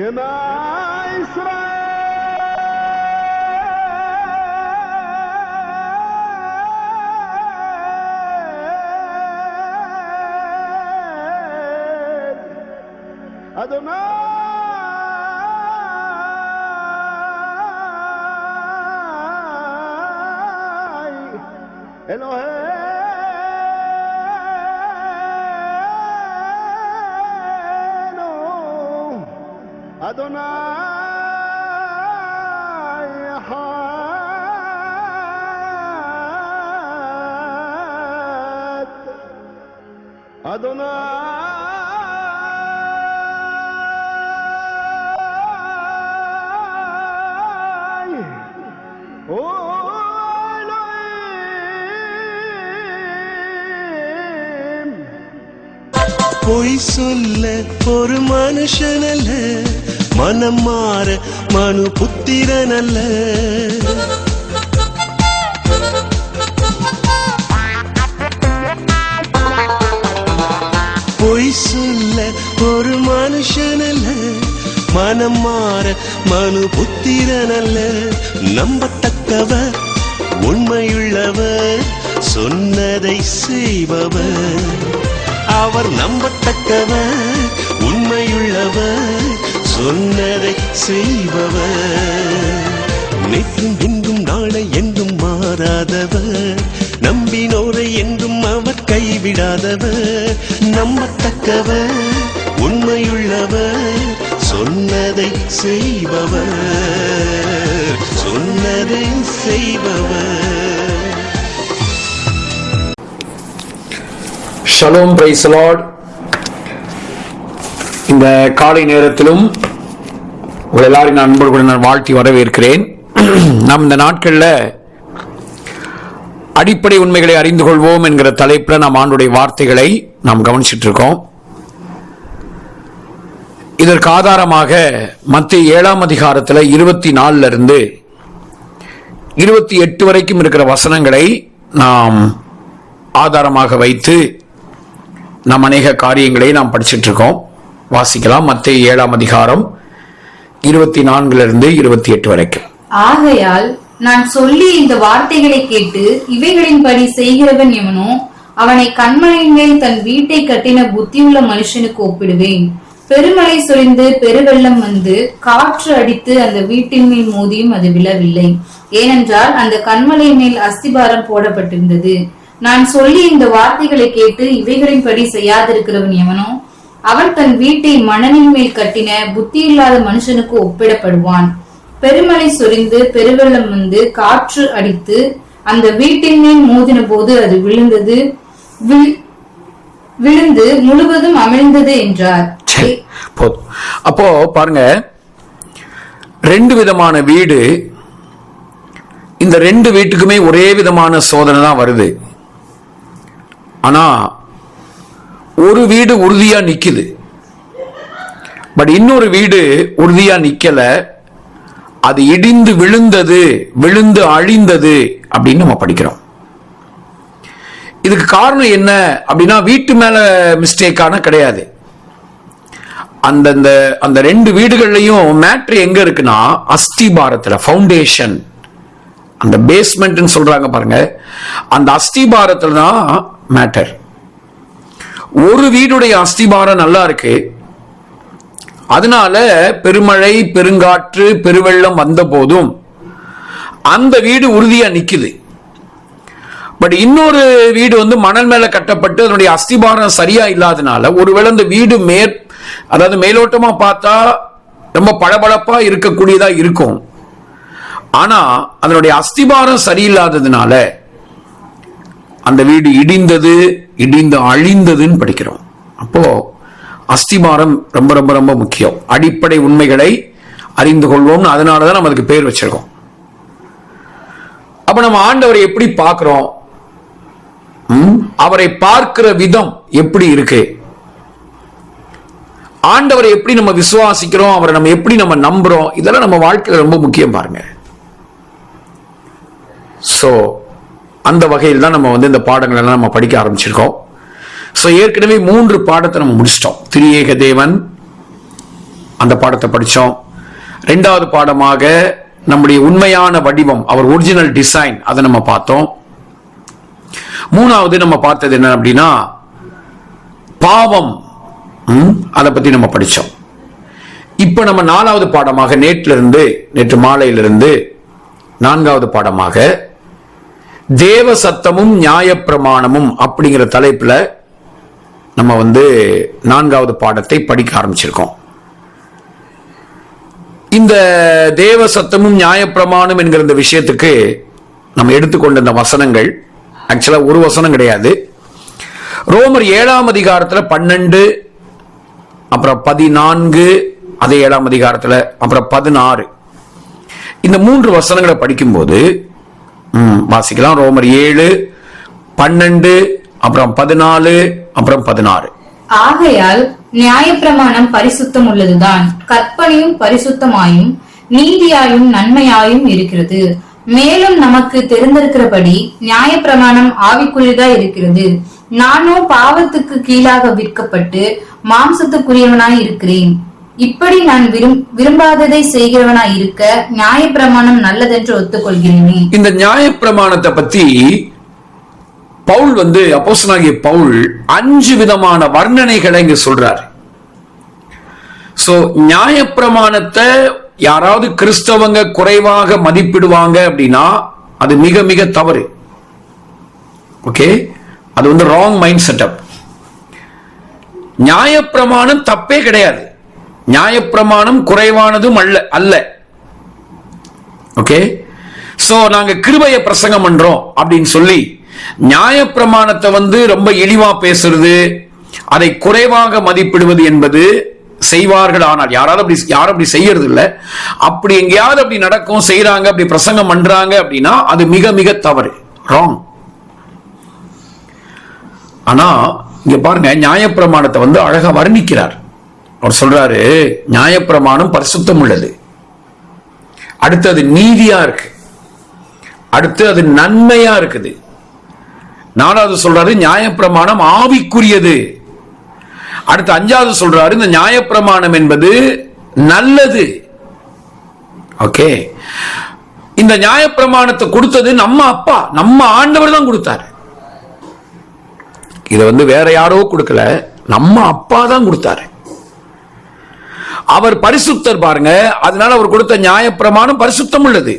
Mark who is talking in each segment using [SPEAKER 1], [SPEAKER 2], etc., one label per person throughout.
[SPEAKER 1] شما إسرائيل أدوناي إلهي أدوناي حاد أدوناي إلهيم
[SPEAKER 2] பொய் சொல்ல ஒரு மனுஷன் அல்ல, மனம் மாற மனு புத்திரன் அல்ல. பொய் சொல்ல ஒரு மனுஷன் அல்ல, மனம் மாற மனு புத்திரன் அல்ல. நம்பத்தக்கவர், உண்மையுள்ளவர், சொன்னதை செய்பவர். அவர் நம்பத்தக்கவர், உண்மையுள்ளவர், சொன்னதை செய்பவர். நேற்றும் இன்றும் நாளை என்றும் மாறாதவர், நம்பினோரை என்றும் அவர் கைவிடாதவர். நம்பத்தக்கவர், உண்மையுள்ளவர், சொன்னதை செய்பவர், சொன்னதை செய்பவர்.
[SPEAKER 3] Shalom, praise the Lord. இந்த காலை நேரத்திலும் உங்கள் எல்லாரும் நண்பர்களுடன் நான் வாழ்த்தி வரவேற்கிறேன். நாம் இந்த நாட்களில் அடிப்படை உண்மைகளை அறிந்து கொள்வோம் என்கிற தலைப்பில் நாம் ஆண்டுடைய வார்த்தைகளை நாம் கவனிச்சுட்டு இருக்கோம். இதற்கு ஆதாரமாக மத்தேயு 7ஆம் அதிகாரத்தில் 24 இருந்து 28 வரைக்கும் இருக்கிற வசனங்களை நாம் ஆதாரமாக வைத்து நாம் அநேக காரியங்களை நாம் படிச்சுட்டு இருக்கோம். வாசிக்கலாம். மத்தேயு 7ஆம் அதிகாரம் 24 இருந்து 28 வரைக்கும்.
[SPEAKER 4] ஆகையால் நான் சொல்லி இந்த வார்த்தைகளை கேட்டு இவைகளின்படி செய்கிறவன் எவனோ அவனை கண்மலையின் மேல் தன் வீட்டை கட்டின புத்தியுள்ள மனுஷனுக்கு ஒப்பிடுவேன். பெருமழை சொரிந்து பெருவெள்ளம் வந்து காற்று அடித்து அந்த வீட்டின் மேல் மோதியும் அது விழவில்லை. ஏனென்றால் அந்த கண்மலை மேல் அஸ்திபாரம் போடப்பட்டிருந்தது. நான் சொல்லி இந்த வார்த்தைகளை கேட்டு இவைகளின்படி செய்யாதிருக்கிறவன் எவனோ அவன் தன் வீட்டை மணலின் மேல் கட்டின புத்தியில்லாத மனுஷனுக்கு ஒப்பிடப்படுவான். பெருமழை சொரிந்து பெருவெள்ளம் வந்து காற்று அடித்து அந்த வீட்டின் மேல் மோதின போது அது விழுந்து முழுவதும் அமிழ்ந்தது என்றார்.
[SPEAKER 3] அப்போ பாருங்க, 2 விதமான வீடு. இந்த 2 வீட்டுக்குமே ஒரே விதமான சோதனை தான் வருது. ஆனா ஒரு வீடு உறுதியா நிக்குது, பட் இன்னொரு வீடு உறுதியா நிக்கல. அது இடிந்து விழுந்தது, விழுந்து அழிந்தது அப்படின்னு நம்ம படிக்கிறோம். இதுக்கு காரணம் என்ன அப்படின்னா, வீட்டு மேல மிஸ்டேக்கான கிடையாது. அந்த 2 வீடுகள்லையும் மேட்ரு எங்க இருக்குன்னா அஸ்திபாரத்துல, ஃபவுண்டேஷன், அந்த பேஸ்மெண்ட் சொல்றாங்க பாருங்க, அந்த அஸ்திபாரத்துல தான் மேட்டர். ஒரு வீடுடைய அஸ்திபாரம் நல்லா இருக்கு, அதனால பெருமழை பெருங்காற்று பெருவெள்ளம் வந்த போதும் அந்த வீடு உறுதியா நிக்குது. பட் இன்னொரு வீடு மணல் மேல கட்டப்பட்டு அதனுடைய அஸ்திபாரம் சரியா இல்லாதனால ஒருவேளை அந்த வீடு அதாவது மேலோட்டமா பார்த்தா ரொம்ப பளபளப்பா இருக்கக்கூடியதா இருக்கும், ஆனா அதனுடைய அஸ்திபாரம் சரியில்லாததுனால அந்த வீடு இடிந்து அழிந்ததுன்னு படிக்கிறோம். அப்போ அஸ்திபாரம் ரொம்ப ரொம்ப ரொம்ப முக்கியம். அடிப்படை உண்மைகளை அறிந்து கொள்வோம், அதனாலதான் நம்ம அதுக்கு பேர் வச்சிருக்கோம். அப்ப நம்ம ஆண்டவரை எப்படி பார்க்கிறோம், அவரை பார்க்கிற விதம் எப்படி இருக்கு, ஆண்டவரை எப்படி நம்ம விசுவாசிக்கிறோம், அவரை நம்ம எப்படி நம்ம நம்புறோம், இதெல்லாம் நம்ம வாழ்க்கையில ரொம்ப முக்கியம் பாருங்க. சோ அந்த வகையில் தான் நம்ம இந்த பாடங்கள் எல்லாம் நம்ம படிக்க ஆரம்பிச்சிருக்கோம். சோ ஏற்கனவே 3 பாடத்தை நம்ம முடிச்சிட்டோம். திரியேக தேவன், அந்த பாடத்தை படித்தோம். 2வது பாடமாக நம்முடைய உண்மையான வடிவம், அவர் ஒரிஜினல் டிசைன், அதை நம்ம பார்த்தோம். 3வது நம்ம பார்த்தது என்ன அப்படின்னா பாவம், அதை பத்தி நம்ம படித்தோம். இப்ப நம்ம 4வது பாடமாக நேற்று மாலையிலிருந்து 4வது பாடமாக தேவ சத்தமும் நியாயப்பிரமாணமும் அப்படிங்கிற தலைப்புல நம்ம 4வது பாடத்தை படிக்க ஆரம்பிச்சிருக்கோம். இந்த தேவ சத்தமும் நியாயப்பிரமாணம் என்கிற இந்த விஷயத்துக்கு நம்ம எடுத்துக்கொண்ட இந்த வசனங்கள் ஆக்சுவலா ஒரு வசனம் கிடையாது. ரோமர் 7ஆம் அதிகாரத்துல 12, அப்புறம் 14, அதே 7ஆம் அதிகாரத்துல அப்புறம் 16, இந்த 3 வசனங்களை படிக்கும்போது வாசிக்கலாம். ரோமர் 7, 12, அப்புறம் 14, அப்புறம் 16.
[SPEAKER 4] ஆகையால் நியாயப்பிரமாணம் பரிசுத்தம் உள்ளதுதான், கற்பனையும் பரிசுத்தமாயும் நீதியாயும் நன்மையாயும் இருக்கிறது. மேலும் நமக்கு தெரிந்திருக்கிறபடி நியாயப்பிரமாணம் ஆவிக்குரியதா இருக்கிறது. நானோ பாவத்துக்கு கீழாக விற்கப்பட்டு மாம்சத்துக்குரியவனாய் இருக்கிறேன். இப்படி நான் விரும்பாததை செய்கிறவனாய் இருக்க நியாயப்பிரமாணம் நல்லதென்று ஒத்துக்கொள்கிறேனே.
[SPEAKER 3] இந்த நியாயப்பிரமாணத்தை பத்தி பவுல் அப்போஸ்தலனாகிய பவுல் 5 விதமான வர்ணனைகளை இங்க சொல்றார். சோ நியாயப்பிரமாணத்தை யாராவது கிறிஸ்தவங்க குறைவாக மதிப்பிடுவாங்க அப்படின்னா அது மிக மிக தவறு. ஓகே, அது ராங் மைண்ட் செட்டப். நியாயப்பிரமாணம் தப்பே கிடையாது, நியாயப்பிரமாணம் குறைவானதும் அல்ல. ஓகே, சோ நாங்க கிருபையை பிரசங்கம் பண்றோம் அப்படின்னு சொல்லி நியாயப்பிரமாணத்தை ரொம்ப இழிவா பேசுறது, அதை குறைவாக மதிப்பிடுவது என்பது செய்வார்கள். ஆனால் யாரும் அப்படி செய்யறது இல்ல. அப்படி எங்கேயாவது அப்படி நடக்கும், செய்யறாங்க, அப்படி பிரசங்கம் பண்றாங்க அப்படின்னா அது மிக மிக தவறு, ராங். ஆனா இங்க பாருங்க, நியாயப்பிரமாணத்தை அழகா வர்ணிக்கிறார். அவர் சொல்றாரு, நியாயப்பிரமாணம் பரிசுத்தம் உள்ளது, அடுத்து அது நீதியா இருக்கு, அடுத்து அது நன்மையா இருக்குது. 4வது சொல்றாரு நியாயப்பிரமாணம் ஆவிக்குரியது. அடுத்து 5வது சொல்றாரு இந்த நியாயப்பிரமாணம் என்பது நல்லது. ஓகே, இந்த நியாயப்பிரமாணத்தை கொடுத்தது நம்ம அப்பா, நம்ம ஆண்டவர் தான் கொடுத்தாரு. இத வேற யாரோ கொடுக்கல, நம்ம அப்பா தான் கொடுத்தாரு. அவர் பரிசுத்தர் பாருங்க, அதனால அவர் கொடுத்த நியாயப்பிரமாணம் பரிசுத்தம் உள்ளது.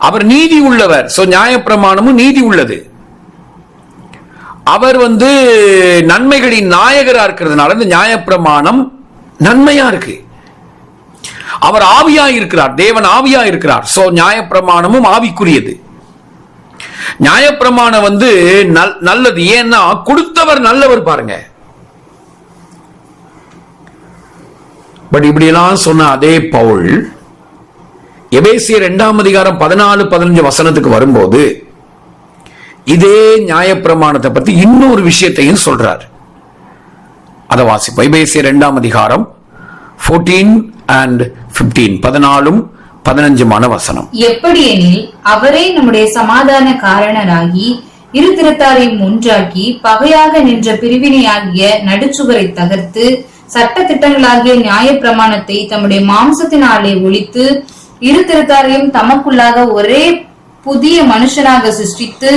[SPEAKER 3] அவர் நீதி உள்ளவர், சோ நியாயப்பிரமாணமும் நீதி உள்ளது. அவர் நன்மைகளின் நாயகரா இருக்கிறதுனால இந்த நியாயப்பிரமாணம் நன்மையா இருக்கு. அவர் ஆவியா இருக்கிறார், தேவன் ஆவியா இருக்கிறார், சோ நியாயப்பிரமாணமும் ஆவிக்குரியது. நியாயப்பிரமாணம் நல்லது, ஏன்னா கொடுத்தவர் நல்லவர் பாருங்க. பட் இப்படி எல்லாம் சொன்ன அதே பவுல் எபேசியர் 2ஆம் அதிகாரம் 14-15 வசனத்துக்கு வரும்போது இதே நியாயப்பிரமாணத்தை பத்தி இன்னொரு விஷயத்தையும் சொல்றார். அதை வாசிப்போம். எபேசியர் 2ஆம் அதிகாரம் 14 and 15, 14-15 வசனம்.
[SPEAKER 4] எப்படியெனில் அவரே நம்முடைய சமாதான காரணராகி இரு திறத்தாரையும் ஒன்றாக்கி பகையாக நின்ற பிரிவினையாகிய நடுச்சுவரை தகர்த்து சட்ட திட்டங்களாகிய நியாயப்பிரமாணத்தை தம்முடைய மாம்சத்தினாலே ஒழித்து இரு திறத்தாரையும் தமக்குள்ளாக ஒரே புதிய மனுஷனாக சிருஷ்டித்து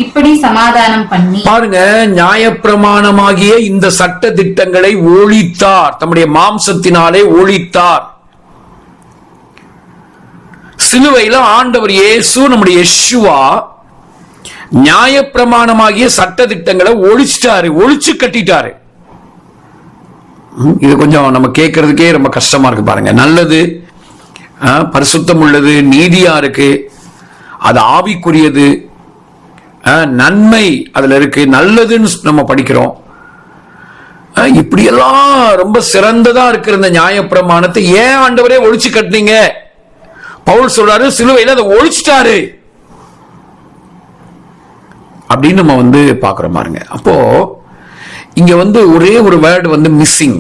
[SPEAKER 4] இப்படி சமாதானம் பண்ணி. பாருங்க,
[SPEAKER 3] நியாயப்பிரமாணமாகிய இந்த சட்ட திட்டங்களை ஒழித்தார், தம்முடைய மாம்சத்தினாலே ஒழித்தார். சிலுவையில ஆண்டவர் இயேசு, நம்முடைய யெஷுவா நியாயப்பிரமாணமாகிய சட்ட திட்டங்களை ஒழிச்சு கட்டிட்டாரு. இது கொஞ்சம் நம்ம கேட்கறதுக்கே ரொம்ப கஷ்டமா இருக்கு பாருங்க. நல்லது, பரிசுத்தம் உள்ளது, நீதியா இருக்கு, அது ஆவிக்குரியது, நன்மை அதுல இருக்கு, நல்லதுன்னு நம்ம படிக்கிறோம். இப்படியெல்லாம் ரொம்ப சிறந்ததா இருக்கிற இந்த நியாயப்பிரமாணத்தை ஏன் ஆண்டவரே ஒழிச்சு கட்டினீங்க? பவுல் சொல்றாரு, சிலுவையில அதை ஒழிச்சிட்டாரு அப்படின்னு நம்ம பாக்குறோம் பாருங்க. அப்போ இங்க ஒரே ஒரு வேர்டு மிஸ்ஸிங்.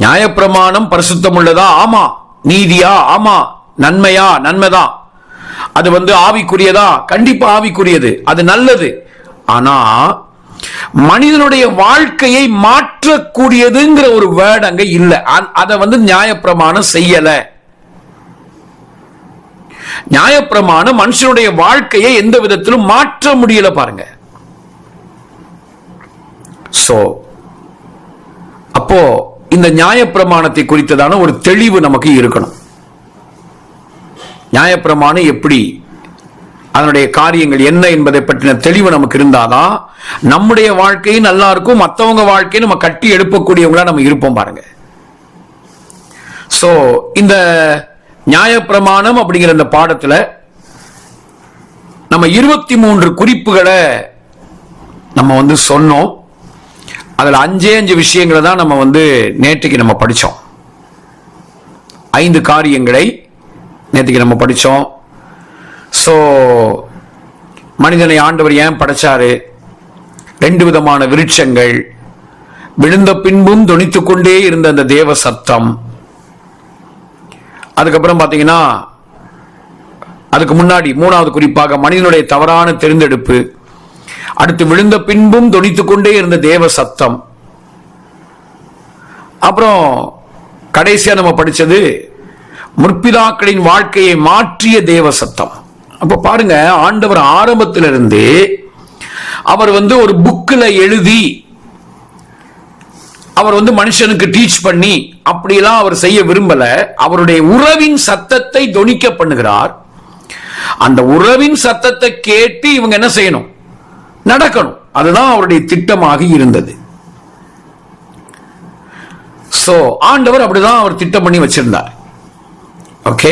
[SPEAKER 3] நியாயப்பிரமாணம் பரிசுத்தம் உள்ளதா? ஆமா. நீதியா? ஆமா. நன்மையா? நன்மைதான். அது ஆவிக்குரியதா? கண்டிப்பா ஆவிக்குரியது, அது நல்லது. ஆனா மனிதனுடைய வாழ்க்கையை மாற்றக்கூடியதுங்கிற ஒரு வேர்டு அங்க இல்ல. அதை நியாயப்பிரமாணம் செய்யல. நியாயப்பிரமாணம் மனுஷனுடைய வாழ்க்கையை எந்த விதத்திலும் மாற்ற முடியல பாருங்க. சோ அப்போ இந்த நியாயப்பிரமாணத்தை குறித்ததான ஒரு தெளிவு நமக்கு இருக்கணும். நியாயப்பிரமாணம் எப்படி, அதனுடைய காரியங்கள் என்ன என்பதை பற்றின தெளிவு நமக்கு இருந்தாதான் நம்முடைய வாழ்க்கையும் நல்லா இருக்கும், மற்றவங்க வாழ்க்கையை நம்ம கட்டி எழுப்பக்கூடியவங்களா நம்ம இருப்போம் பாருங்க. சோ இந்த நியாயப்பிரமாணம் அப்படிங்கிற இந்த பாடத்துல நம்ம 23 குறிப்புகளை நம்ம சொன்னோம். அதுல 5 விஷயங்களை தான் நம்ம நேற்றுக்கு நம்ம படிச்சோம். 5 காரியங்களை நேற்றுக்கு நம்ம படிச்சோம். சோ மனிதனை ஆண்டவர் ஏன் படைச்சாரு, 2 விதமான விருட்சங்கள், விழுந்த பின்பும் தொனித்துக் கொண்டே இருந்த அந்த தேவ சத்தம், அதுக்கப்புறம் பாத்தீங்கன்னா அதுக்கு முன்னாடி 3வது குறிப்பாக மனிதனுடைய தவறான தெரிந்தெடுப்பு, அடுத்து விழுந்த பின்பும் தொனித்துக் கொண்டே இருந்த தேவ சத்தம், அப்புறம் கடைசியா நம்ம படிச்சது முற்பிதாக்களின் வாழ்க்கையை மாற்றிய தேவ சத்தம். அப்ப பாருங்க, ஆண்டவர் ஆரம்பத்திலிருந்து அவர் ஒரு புக்ல எழுதி அவர் மனுஷனுக்கு டீச் பண்ணி அப்படியெல்லாம் அவர் செய்ய விரும்பல. அவருடைய உறவின் சத்தத்தை தொனிக்க பண்ணுகிறார். அந்த உறவின் சத்தத்தை கேட்டு இவங்க என்ன செய்யணும், நடக்கணும். அதுதான் அவருடைய திட்டமாக இருந்தது. சோ ஆண்டவர் அப்படிதான் அவர் திட்டம் பண்ணி வச்சிருந்தார். ஓகே,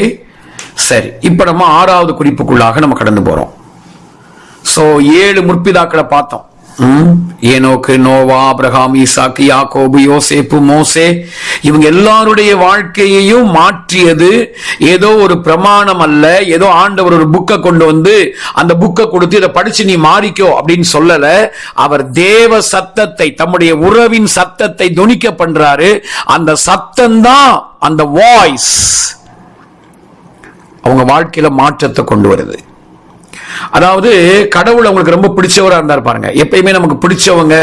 [SPEAKER 3] சரி. இப்ப நம்ம 6வது குறிப்புக்குள்ளாக நம்ம கடந்து போறோம். சோ 7 முற்பிதாக்களை பார்த்தோம். ஏனோக்கு, நோவா, ஆபிரகாம், ஈசாக்கு, யாக்கோபு, யோசேப்பு, மோசே, இவங்க எல்லாருடைய வாழ்க்கையையும் மாற்றியது ஏதோ ஒரு பிரமாணம் அல்ல. ஏதோ ஆண்டவர் ஒரு புக்கை கொண்டு அந்த புக்கை கொடுத்து இதை படிச்சு நீ மாறிக்கோ அப்படின்னு சொல்லல. அவர் தேவ சத்தத்தை, தம்முடைய உறவின் சத்தத்தை தொனிக்க பண்றாரு. அந்த சத்தம் தான், அந்த வாய்ஸ் அவங்க வாழ்க்கையில மாற்றத்தை கொண்டு வருது. அதாவது கடவுள் அவங்களுக்கு ரொம்ப பிடிச்சவரா இருந்தார் பாருங்க. எப்பயுமே நமக்கு பிடிச்சவங்க,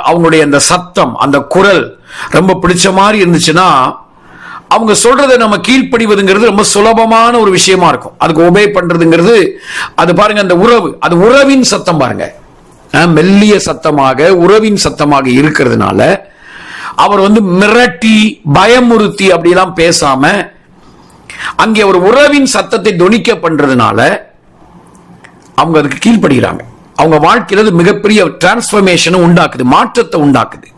[SPEAKER 3] அவங்களுடைய அந்த சத்தம், அந்த குரல் ரொம்ப பிடிச்ச மாதிரி இருந்துச்சுன்னா அவங்க சொல்றதை நம்ம கீழ்ப்படிவதுங்கிறது ரொம்ப சுலபமான ஒரு விஷயமா இருக்கும். அதுக்கு ஒபே பண்றதுங்கிறது அது பாருங்க, அந்த உறவு, அது உறவின் சத்தம் பாருங்க, மெல்லிய சத்தமாக உறவின் சத்தமாக இருக்கிறதுனால அவர் மிரட்டி பயமுறுத்தி அப்படிலாம் பேசாம அங்கே ஒரு உறவின் சத்தத்தை தொனிக்க பண்றதுனால அவங்க அதுக்கு கீழ்ப்படுகிறாங்க. அவங்க வாழ்க்கையில மிகப்பெரிய டிரான்ஸ்பர்மேஷன் உண்டாக்குது, மாற்றத்தை உண்டாக்குது.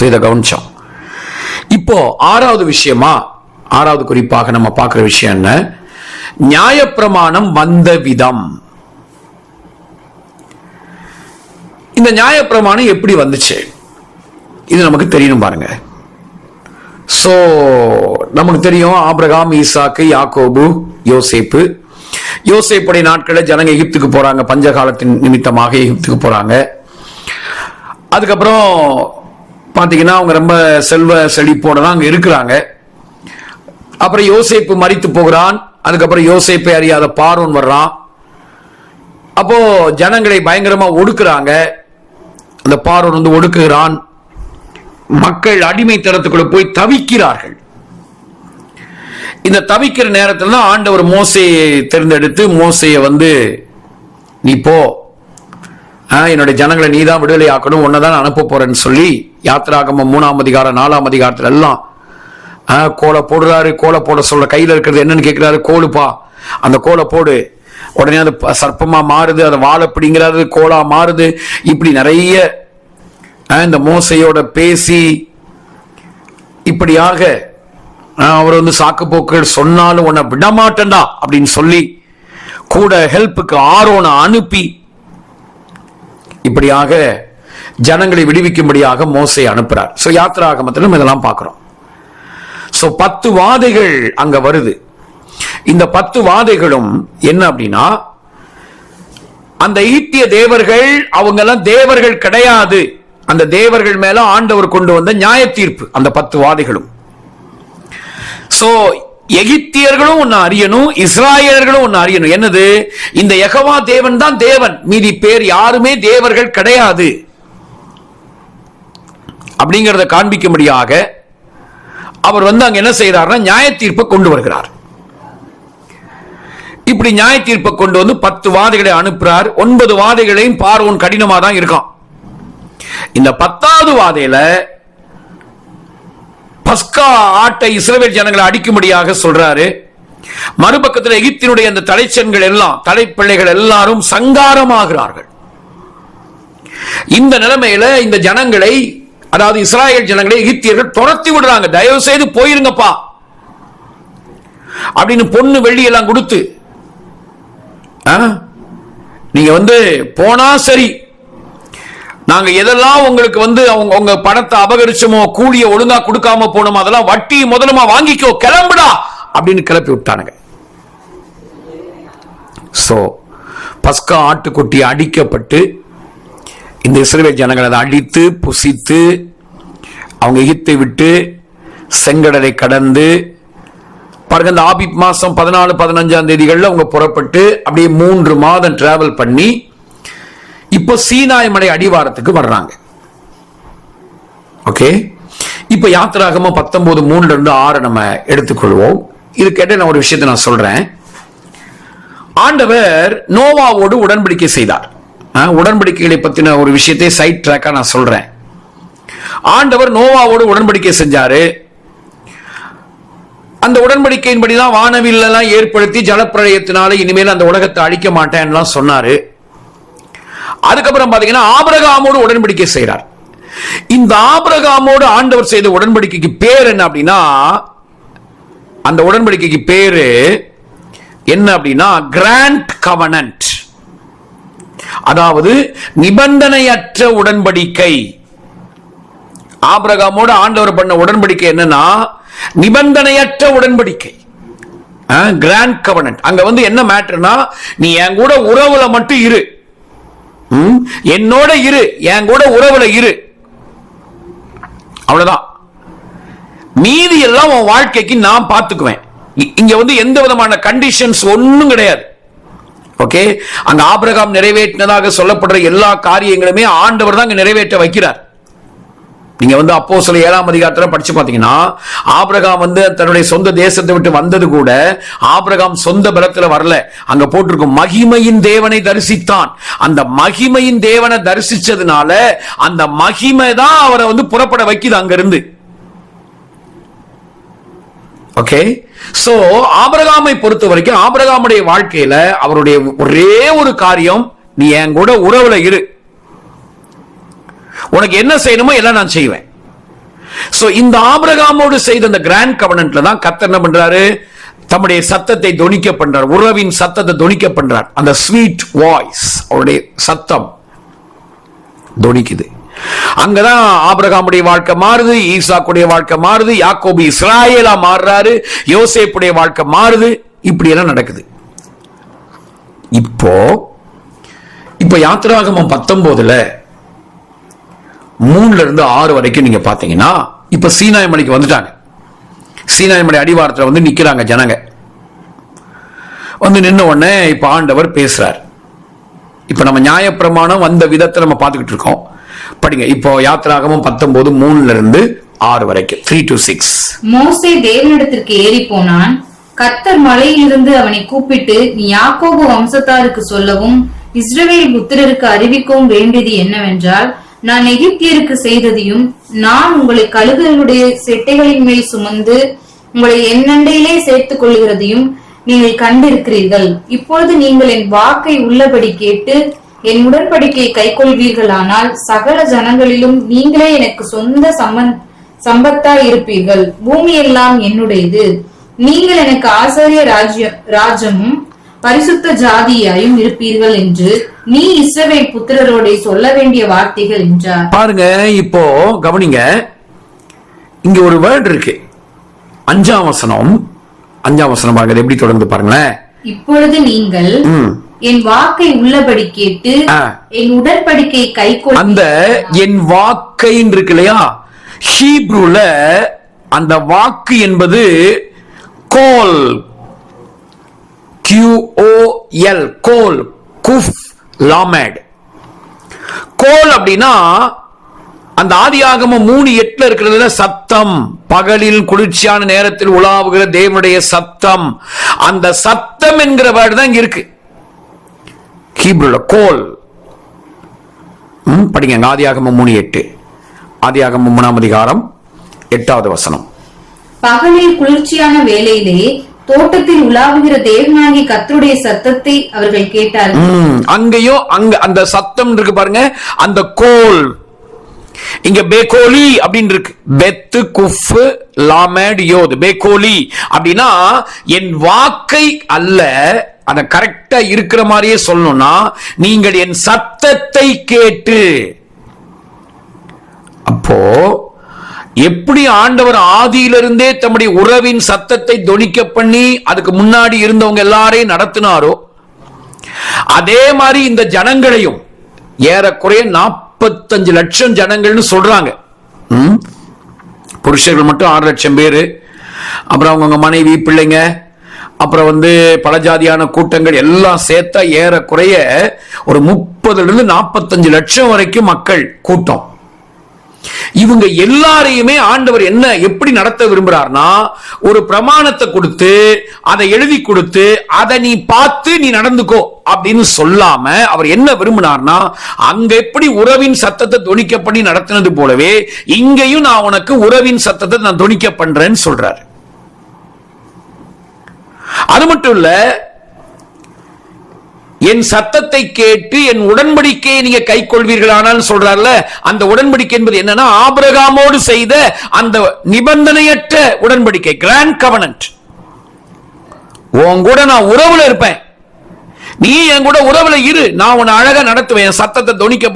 [SPEAKER 3] இதை கவனிச்சோம். இப்போ 6வது விஷயமா, 6வது குறிப்பாக நம்ம பார்க்கிற விஷயம் என்ன, நியாயப்பிரமாணம் வந்த விதம். இந்த நியாயப்பிரமாணம் எப்படி வந்துச்சு இது நமக்கு தெரியணும் பாருங்க. சோ நமக்கு தெரியும், ஆபிரகாம், ஈசாக்கு, யாக்கோபு, யோசேப்பு. யோசேப்புடைய நாட்களில் ஜனங்க எகிப்துக்கு போறாங்க, பஞ்சகாலத்தின் நிமித்தமாக எகிப்துக்கு போறாங்க. அதுக்கப்புறம் பாத்தீங்கன்னா அவங்க ரொம்ப செல்வ செழிப்போட தான் அங்க இருக்கிறாங்க. அப்புறம் யோசேப்பு மரித்து போகிறான். அதுக்கப்புறம் யோசேப்பை அறியாத பார்வோன் வர்றான். அப்போ ஜனங்களை பயங்கரமா ஒடுக்குறாங்க. அந்த பார்வோன் ஒடுக்குகிறான். மக்கள் அடிமைத்தனத்துக்குள்ள போய் தவிக்கிறார்கள். இந்த தவிக்கிற நேரத்தில் தான் ஆண்டவர் மோசேயை தேர்ந்தெடுத்து, மோசேயை நீ போ, என்னுடைய ஜனங்களை நீ தான் விடுதலை ஆக்கணும், உன்னதான் அனுப்ப போறேன்னு சொல்லி யாத்திராகமம் 3ஆம் அதிகாரம் 4ஆம் அதிகாரத்துல எல்லாம் கோலை போடுறாரு. கோலை போட சொல்ற, கையில இருக்கிறது என்னன்னு கேட்கிறாரு, கோலுப்பா, அந்த கோலை போடு. உடனே அது சர்ப்பமா மாறுது, அதை வாழை பிடிங்கிறாரு, கோலா மாறுது. இப்படி நிறைய இந்த மோசையோட பேசி இப்படியாக அவர் சாக்கு போக்குகள் சொன்னாலும் உன்னை விடமாட்டேன்டா அப்படின்னு சொல்லி கூட ஹெல்ப்புக்கு ஆரோனை அனுப்பி இப்படியாக ஜனங்களை விடுவிக்கும்படியாக மோசையை அனுப்புறார். சோ யாத்திராகமத்திலும் இதெல்லாம் பார்க்கிறோம். சோ 10 வாதைகள் அங்க வருது. இந்த 10 வாதைகளும் என்ன அப்படின்னா, அந்த ஈட்டிய தேவர்கள் அவங்க எல்லாம் தேவர்கள் கிடையாது. அந்த தேவர்கள் மேல ஆண்டவர் கொண்டு வந்த நியாய தீர்ப்பு, அந்த 10 வாதைகளும். சோ எகிப்தியர்களும் ஒன்னு அறியணும், இஸ்ராயலர்களும் ஒன்னு அறியணும். என்னது? இந்த யெகோவா தேவன் தான் தேவன், மீதி பேர் யாருமே தேவர்கள் கிடையாது அப்படிங்கறத காண்பிக்கும்படியாக அவர் அங்க என்ன செய்யறாருன்னா நியாய தீர்ப்பை கொண்டு வருகிறார். இப்படி நியாய தீர்ப்பை கொண்டு வந்து 10 வாதைகளை அனுப்புறார். 9 வாதைகளையும் பார்வோன் கடினமா தான் இருக்கான். இந்த 10வது வாதையில பஸ்கா ஆட்டை இஸ்ரவேல் ஜனங்களை அடிக்கும்படியாக சொல்றாரு. மறுபக்கத்தில் எகிப்தினுடைய அந்த தலைச்சன்கள் எல்லாம், தலைப்பிள்ளைகள் எல்லாரும் சங்காரமாகிறார்கள். இந்த நிலைமையில இந்த ஜனங்களை, அதாவது இஸ்ராயேல் ஜனங்களை எகிப்தியர்கள் துரத்தி விடுறாங்க. தயவு செய்து போயிருங்கப்பா அப்படின்னு பொண்ணு வெள்ளி எல்லாம் கொடுத்து, நீங்க போனா சரி, நாங்க எதெல்லாம் உங்களுக்கு உங்க பணத்தை அபகரிச்சோமோ, கூலிய ஒழுங்கா கொடுக்காம போனோமோ, அதெல்லாம் வட்டி முதலமா வாங்கிக்கோ, கிளம்புடா அப்படின்னு கிளப்பி விட்டானுங்க. சோ பஸ்கா ஆட்டுக்குட்டி அடிக்கப்பட்டு இந்த இஸ்ரவேல் ஜனங்கள் அதை அடித்து புசித்து அவங்க எகிப்தை விட்டு செங்கடலை கடந்து பாருங்க. இந்த ஆபிப் மாசம் 14, 15ஆம் தேதிகள்ல அவங்க புறப்பட்டு அப்படியே 3 மாதம் டிராவல் பண்ணி இப்போ சீனாய் மலை அடிவாரத்துக்கு வர்றாங்க. ஓகே, இப்ப யாத்திராகமம் 19:3-6 நம்ம எடுத்துக்கொள்வோம். இதுக்கு கேட்ட நான் ஒரு விஷயத்தை நான் சொல்றேன். ஆண்டவர் நோவாவோடு உடன்படிக்கை செய்தார். உடன்படிக்கைகளை பத்தின ஒரு விஷயத்தை சைட் ட்ராக்கா நான் சொல்றேன். ஆண்டவர் நோவாவோடு உடன்படிக்கை செஞ்சாரு. அந்த உடன்படிக்கையின்படிதான் வானவில்லாம் ஏற்படுத்தி ஜலப்பிரளயத்தினால இனிமேல் அந்த உலகத்தை அழிக்க மாட்டேன்னு சொன்னாரு. அதுக்கப்புறம் பாத்தீங்கன்னா ஆபிரகாமோடு உடன்படிக்கை செய்றார். இந்த ஆபிரகாமோடு ஆண்டவர் செய்த உடன்படிக்கைக்கு பேர் என்ன அப்படின்னா, அந்த உடன்படிக்கைக்கு பேரு என்ன அப்படின்னா கிராண்ட் கவனன்ட், அதாவது நிபந்தனையற்ற உடன்படிக்கை. ஆபிரகாமோடு ஆண்டவர் பண்ண உடன்படிக்கை என்னன்னா நிபந்தனையற்ற உடன்படிக்கை, கிராண்ட் கவனன்ட். அங்க என்ன மேட்டர்னா, நீ என் கூட உறவுல மட்டும் இரு, என்னோட இரு, என் கூட உறவுல இரு, அவ்வளவுதான். மீதி எல்லாம் உன் வாழ்க்கைக்கு நான் பார்த்துக்குவேன். இங்க எந்த விதமான கண்டிஷன்ஸ் ஒன்னும் கிடையாது. ஓகே, அங்க ஆபிரகாம் நிறைவேற்றினதாக சொல்லப்படுற எல்லா காரியங்களுமே ஆண்டவர் தான் நிறைவேற்ற வைக்கிறார். நீங்க அப்போஸ்தலர் 7ஆம் அதிகாரத்துல படிச்சு பாத்தீங்கன்னா, ஆபிரகாம் தன்னுடைய சொந்த தேசத்தை விட்டு வந்தது கூட ஆபிரகாம் சொந்த பலத்துல வரல. அங்க போட்டிருக்கும் மகிமையின் தேவனை தரிசித்தான். அந்த மகிமையின் தேவனை தரிசிச்சதுனால அந்த மகிமை தான் அவரை புறப்பட வைக்குது அங்க இருந்து. ஓகே, சோ ஆபிரகாமை பொறுத்த வரைக்கும் ஆபிரகாமுடைய வாழ்க்கையில அவருடைய ஒரே ஒரு காரியம், நீ என் கூட உறவுல இரு, உனக்கு என்ன செய்யணுமோ எல்லாம் நான் செய்வேன். சோ இந்த ஆபிரகாமோடு செய்த அந்த கிராண்ட் கவனன்ட்ல தான் கர்த்தர் என்ன பண்றாரு, தம்முடைய சத்தத்தை தொனிக்க பண்றார், உறவின் சத்தத்தை தொனிக்க பண்றார். அந்த ஸ்வீட் வாய்ஸ், அவருடைய சத்தம் தொனிக்குது. அங்கதான் ஆபிரகாமுடைய வாழ்க்கை மாறுது, ஈசாக்குடைய வாழ்க்கை மாறுது, யாக்கோபு இஸ்ராயேலா மாறுறாரு, யோசேப்புடைய வாழ்க்கை மாறுது. இப்படி எல்லாம் நடக்குது. இப்போ யாத்திராகமம் 19ல 3-6 வரைக்கும் நீங்க பாத்தீங்கன்னா, இப்ப சீனாய் மலைக்கு வந்துட்டாங்க. சீனாய் மலை அடிவாரத்துல நிக்கிறாங்க ஜனங்க. நின்ன உடனே இப்ப ஆண்டவர் பேசுறார். இப்ப நம்ம நியாயப்பிரமாணம் வந்த விதத்தை நம்ம பார்த்துக்கிட்டு இருக்கோம். படிங்க இப்போ யாத்திராகமம் 19:3-6 வரைக்கும், 3-6.
[SPEAKER 4] மோசே தேவனிடத்திற்கு ஏறி போனான். கர்த்தர் மலையிலிருந்து அவனை கூப்பிட்டு, நீ யாக்கோபு வம்சத்தாருக்கு சொல்லவும் இஸ்ரவேல் புத்திரருக்கு அறிவிக்கவும் வேண்டியது என்னவென்றால், நான் எகிப்தியருக்கு செய்ததையும், நான் உங்களை கழுகுகளுடைய செட்டைகளின் மேல் சுமந்து உங்களை என்னண்டையிலே சேர்த்துக் கொள்ளுகிறதையும் நீங்கள் கண்டிருக்கிறீர்கள். இப்பொழுது நீங்கள் என் வாக்கை உள்ளபடி கேட்டு என் உடன்படிக்கையை கைக்கொள்வீர்களானால் சகல ஜனங்களிலும் நீங்களே எனக்கு சொந்த சம்பத்தாய் இருப்பீர்கள். பூமி எல்லாம் என்னுடையது. நீங்கள் எனக்கு ஆசாரிய ராஜ்யமும் பரிசுத்த ஜாதியாயும் இருப்பீர்கள் என்று நீ இஸ்ரவேல் புத்திரரோட சொல்ல வேண்டிய வார்த்தைகள் என்றார்.
[SPEAKER 3] பாருங்க, இப்போ கவனிங்க, இங்க ஒரு வேர்ட் இருக்கு. 5ஆம் வசனம் பாருங்க, எப்படி தொடர்ந்து பாருங்களேன்.
[SPEAKER 4] இப்பொழுது நீங்கள் என் வாக்கை உள்ளபடி கேட்டு என் உடன்படிக்கை கைக்கொள்.
[SPEAKER 3] அந்த என் வாக்கை இருக்கு இல்லையா, ஹீப்ரூல அந்த வாக்கு என்பது கோல், QOL, கோல், குஃப் லாமேட். கோல் அப்படின்னா அந்த ஆதியாகமம் 3:8 இருக்கிறதுல சத்தம், பகலில் குளிர்ச்சியான நேரத்தில் உலாவுகிற தேவனுடைய சத்தம். அந்த சத்தம் என்கிற வேர்டு தான் இங்க இருக்கு ஹீப்ருல, கோல். படிங்க ஆதியாகமம் 3:8, ஆதியாகமம் 3ஆம் அதிகாரம் 8வது வசனம்.
[SPEAKER 4] பகலில் குளிர்ச்சியான வேளையிலே தோட்டத்தில் உலாவுகிற தேவனாகிய கர்த்தருடைய சத்தத்தை அவர்கள் கேட்டார்கள்.
[SPEAKER 3] அங்கேயும் அந்த சத்தம் இருக்கு பாருங்க, அந்த கோல். இங்க பேகோலி அப்படின்னு இருக்கு, பெத்து குஃப் லாமேட் யோத். பேகோலி அப்படின்னா என் வாக்கை அல்ல, அத கரெக்டா இருக்கிற மாதிரியே சொல்லணும்னா, நீங்கள் என் சத்தத்தை கேட்டு. அப்போ எப்படி ஆண்டவர் ஆதியிலிருந்தே தம்முடைய உறவின் சத்தத்தை தொனிக்க பண்ணி அதுக்கு முன்னாடி இருந்தவங்க எல்லாரையும் நடத்தினாரோ, அதே மாதிரி இந்த ஜனங்களையும் ஏறக்குறைய 45 லட்சம் ஜனங்கள்னு சொல்றாங்க. புருஷர்கள் மட்டும் 6 லட்சம் பேரு, அப்புறம் அவங்க மனைவி பிள்ளைங்க, அப்புறம் பல ஜாதியான கூட்டங்கள் எல்லாம் சேர்த்தா ஏறக்குறைய ஒரு 30 to 45 லட்சம் வரைக்கும் மக்கள் கூட்டம். இவங்க எல்லாரையுமே ஆண்டவர் எப்படி நடத்த விரும்புறார்னா, ஒரு பிரமாணத்தை கொடுத்து அதை எழுதி கொடுத்து அதை நீ பார்த்து நீ நடந்துக்கோ அப்படின்னு சொல்லாம அவர் என்ன விரும்பினார்னா, அங்க எப்படி உறவின் சத்தத்தை தொனிக்க பண்ணி நடத்தினது போலவே இங்கேயும் நான் உனக்கு உறவின் சத்தத்தை நான் தொனிக்க பண்றேன்னு சொல்றாரு. அது மட்டும் இல்ல, என் சத்தத்தை கேட்டு என் உடன்படிக்கையை நீங்க கை கொள்வீர்களானால் சொல்றாருல, அந்த உடன்படிக்கை என்பது என்னன்னா, ஆபிரகாமோடு செய்த அந்த நிபந்தனையற்ற உடன்படிக்கை, கிராண்ட் கவனன்ட். உன் கூட நான் உறவுல இருப்பேன், நீ என் கூட உறவுல இரு, நான் உன்னை அழகா நடத்துவேன். என் சத்தத்தை தொனிக்க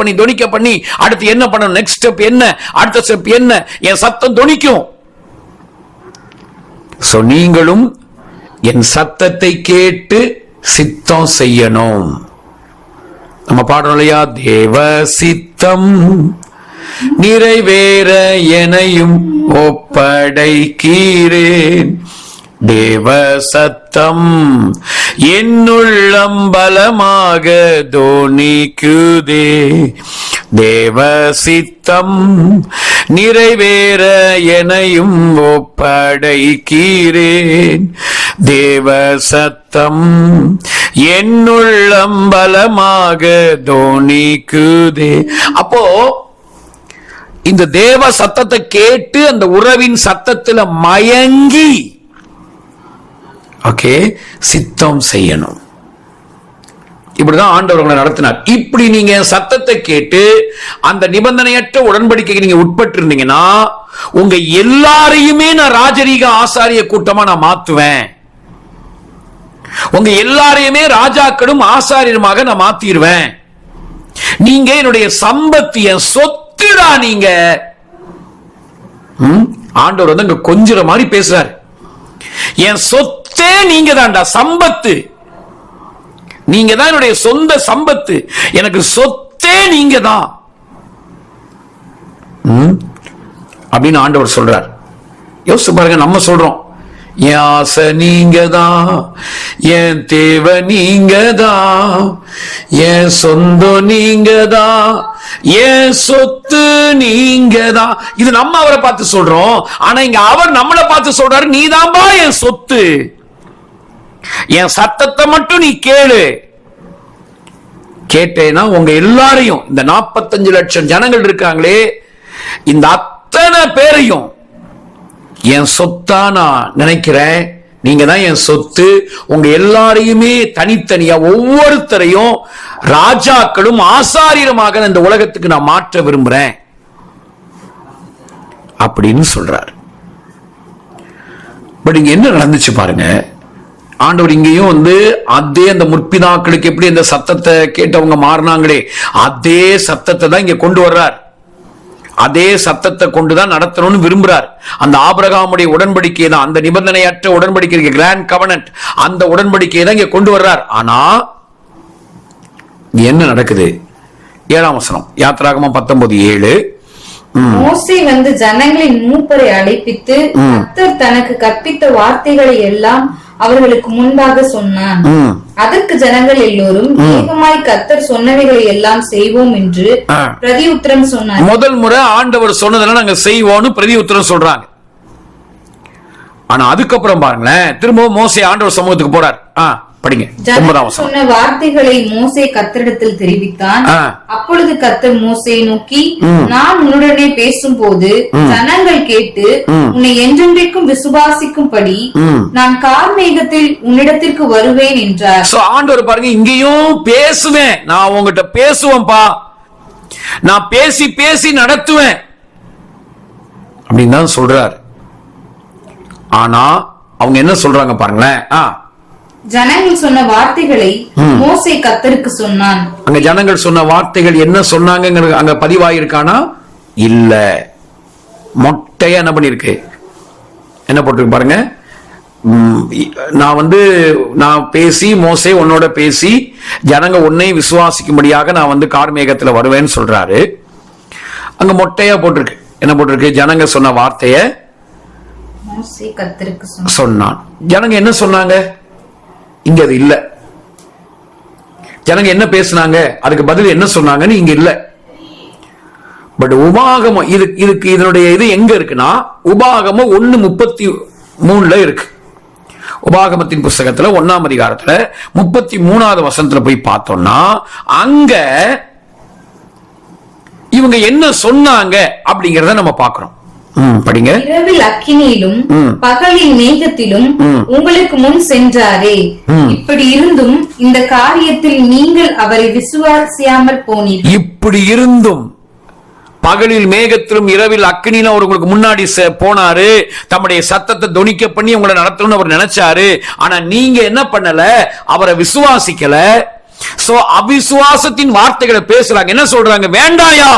[SPEAKER 3] பண்ணி அடுத்து என்ன பண்ணணும், நெக்ஸ்ட் ஸ்டெப் என்ன, அடுத்த ஸ்டெப் என்ன, என் சத்தம் தொனிக்கும். சோ நீங்களும் என் சத்தத்தை கேட்டு சித்தம் செய்யணும். நம்ம பாடுறோம் இல்லையா, தேவ சித்தம் நிறைவேற எனையும் ஒப்படைக்கிறேன், தேவ சத்தம் என்னுள்ளம் பலமாக தோனிக்குதே, தேவ சித்தம் நிறைவேற எனையும் ஒப்படைக்கிறேன், தேவ சத்தம் என்னுள்ளம் பலமாக தோனிக்குதே. அப்போ இந்த தேவ சத்தத்தை கேட்டு அந்த உறவின் சத்தத்துல மயங்கி சித்தம் செய்யணும். இப்படிதான் ஆண்டவர் உங்களை நடத்தினார். இப்படி நீங்க சத்தத்தை கேட்டு அந்த நிபந்தனையற்ற உடன்படிக்கைக்கு நீங்க உட்பட்டு இருந்தீங்கன்னா, உங்க எல்லாரையுமே நான் ராஜரீக ஆசாரிய கூட்டமா நான் மாத்துவேன். உங்க எல்லாரையுமே ராஜாக்களும் ஆசாரியருமாக நான் மாத்திடுவேன். நீங்க என்னுடைய சம்பத்து, என் சொத்துடா நீங்க. ஆண்டவர் அங்க கொஞ்சிற மாதிரி பேசுறாரு. என் சொத்தே நீங்க தான்டா, சம்பத்து நீங்க தான், என்னுடைய சொந்த சம்பத்து, எனக்கு சொத்தே நீங்க தான் அப்படின்னு ஆண்டவர் சொல்றார். யோசிச்சு பாருங்க, நம்ம சொல்றோம் என் ஆசை நீங்க தான், என் தேவை நீங்க தான், என் சொந்தம் நீங்க தான், என் சொத்து நீங்க தான். இது நம்ம அவரை பார்த்து சொல்றோம். ஆனா இங்க அவர் நம்மளை பார்த்து சொல்றாரு, நீதான்பா என் சொத்து, என் சத்தத்தை மட்டும் நீ கேளு. கேட்டேன்னா உங்க எல்லாரையும், இந்த 45 லட்சம் ஜனங்கள் இருக்காங்களே, இந்த அத்தனை பேரையும் என் சொத்தா நான் நினைக்கிறேன். நீங்க தான் என் சொத்து. உங்க எல்லாரையுமே தனித்தனியா ஒவ்வொருத்தரையும் ராஜாக்களும் ஆசாரியருமாக இந்த உலகத்துக்கு நான் மாற்ற விரும்புறேன் அப்படின்னு சொல்றார். பட் இங்க என்ன நடந்துச்சு பாருங்க, ஆண்டவர் இங்கேயும் அதே அந்த முற்பிதாக்களுக்கு எப்படி அந்த சத்தத்தை கேட்டவங்க மாறினாங்களே, அதே சத்தத்தை தான் இங்க கொண்டு வர்றார். அதே சத்தத்தை கொண்டுதான் நடத்தணும்னு விரும்புறார். அந்த ஆபிரகாமுடைய உடன்படிக்கை தான், அந்த நிபந்தனையற்ற உடன்படிக்கை, கிராண்ட் கவனன்ட், அந்த உடன்படிக்கையை தான் இங்க கொண்டு வர்றார். ஆனா என்ன நடக்குது? 7ஆம் வசனம், யாத்திராகமம் 19:7,
[SPEAKER 4] மோசே வந்து ஜனங்களின் மூப்பரை அழைப்பித்து கர்த்தர் தனக்கு கற்பித்த வார்த்தைகளை எல்லாம் அவர்களுக்கு முன்பாக சொன்னான். அதற்கு ஜனங்கள் எல்லோரும் ஏகமாய் கர்த்தர் சொன்னவைகளை எல்லாம் செய்வோம் என்று பிரதி உத்தரம் சொன்னார்.
[SPEAKER 3] முதல் முறை ஆண்டவர் சொன்னதெல்லாம் நாங்க செய்வோம்னு பிரதி உத்தரம் சொல்றாங்க. ஆனா அதுக்கப்புறம் பாருங்களேன், திரும்பவும் மோசே ஆண்டவர் சமூகத்துக்கு போறார். படிங்க.
[SPEAKER 4] சொன்ன வார்த்தைகளை மோசே கர்த்தரிடத்தில் தெரிவித்தான். அப்பொழுது கர்த்தர் மோசேயை நோக்கி, நான் உன்னுடனே பேசும்போது ஜனங்கள் கேட்டு உன்னை என்றென்றைக்கும் விசுவாசிக்கும்படி நான் கார்மேகத்தில் உன்னிடத்திற்கு வருவேன் என்றார்.
[SPEAKER 3] ஆண்டவர் பாருங்க, இங்கேயும் பேசுவேன், நான் உங்ககிட்ட பேசுவேன்பா, நான் பேசி பேசி நடத்துவேன் அப்படின்னு தான் சொல்றார். ஆனா அவங்க என்ன சொல்றாங்க பாருங்களேன்.
[SPEAKER 4] ஜனங்கள் சொன்ன வார்த்தைகளை மோசே கர்த்தருக்கு சொன்னான்.
[SPEAKER 3] அங்க ஜனங்கள் சொன்ன வார்த்தைகள் என்ன சொன்னாங்க அங்க பதிவாயிருக்கானா? இல்ல, மொட்டையா என்ன பண்ணிருக்கு, என்ன போட்டிருக்கு பாருங்க. நான் பேசி மோசே உன்னோட பேசி ஜனங்க உன்னை விசுவாசிக்கும்படியாக நான் வந்து கார்மேகத்துல வருவேன்னு சொல்றாரு. அங்க மொட்டையா போட்டிருக்கு, என்ன போட்டிருக்கு? ஜனங்க சொன்ன வார்த்தைய
[SPEAKER 4] மோசே கர்த்தருக்கு
[SPEAKER 3] சொன்னான். ஜனங்க என்ன சொன்னாங்க? இங்க அது இல்ல. ஜனங்க என்ன பேசினாங்க, அதுக்கு பதில் என்ன சொன்னாங்கன்னு இங்க இல்ல. பட் உபாகமம் இதுக்கு இதனுடைய இது எங்க இருக்குன்னா, உபாகமம் 1:33 இருக்கு. உபாகமத்தின் புஸ்தகத்துல 1ஆம் அதிகாரத்துல 33வது வசனத்துல போய் பார்த்தோம்னா அங்க இவங்க என்ன சொன்னாங்க அப்படிங்கறத நம்ம பார்க்கிறோம். படிங்க.
[SPEAKER 4] இரவில் அக்கினியிலும் பகலில் மேகத்திலும் உங்களுக்கு முன் சென்றாரே, இப்படி இருந்தும் இந்த காரியத்தில் நீங்கள் அவரை விசுவாசியாமல் போனீர்கள்.
[SPEAKER 3] இப்படி இருந்தும் பகலில் மேகத்திலும் இரவில் அக்கினியிலும் அவர் உங்களுக்கு முன்னாடி போனாரு, தம்முடைய சத்தத்தை தொனிக்க பண்ணி உங்களை நடத்தணும்னு அவர் நினைச்சாரு. ஆனா நீங்க என்ன பண்ணல, அவரை விசுவாசிக்கல. சோ அவிசுவாசத்தின் வார்த்தைகளை பேசுறாங்க. என்ன சொல்றாங்க? வேண்டாயா,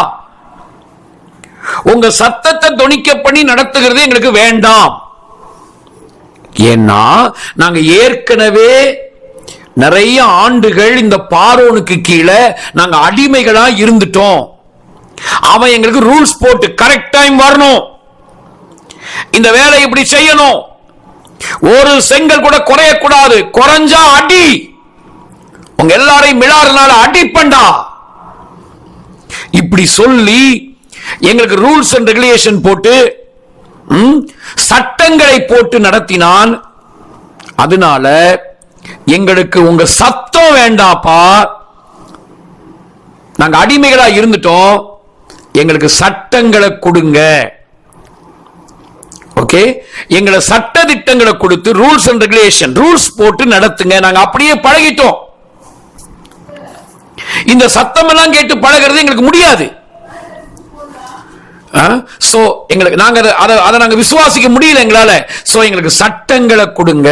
[SPEAKER 3] உங்க சத்தத்தை தொனிக்க பண்ணி நடத்துகிறது எங்களுக்கு வேண்டாம். ஏன்னா நாங்க ஏற்கனவே நிறைய ஆண்டுகள் இந்த பார்வோனுக்கு கீழே நாங்க அடிமைகளா இருந்துட்டோம். அவன் எங்களுக்கு ரூல்ஸ் போட்டு கரெக்ட் டைம் வரணும், இந்த வேலை இப்படி செய்யணும், ஒரு செங்கல் கூட குறையக்கூடாது, குறைஞ்சா அடி, உங்க எல்லாரையும் மிளாறுனால அடிப்பண்டா, இப்படி சொல்லி எங்களுக்கு ரூல்ஸ் அண்ட் ரெகுலேஷன் போட்டு சட்டங்களை போட்டு நடத்தினான். அதனால எங்களுக்கு உங்க சத்தம் வேண்டாப்பா, நாங்க அடிமைகளா இருந்துட்டோம், எங்களுக்கு சட்டங்களை கொடுங்க. ஓகே, எங்களை சட்ட திட்டங்களை கொடுத்து ரூல்ஸ் அண்ட் ரெகுலேஷன் ரூல்ஸ் போட்டு நடத்துங்க. நாங்க அப்படியே பழகிட்டோம், இந்த சத்தம் எல்லாம் கேட்டு பழகிறது எங்களுக்கு முடியாது. சோ எங்களுக்கு நாங்க விசுவாசிக்க முடியல எங்களால. சோ எங்களுக்கு சட்டங்களை கொடுங்க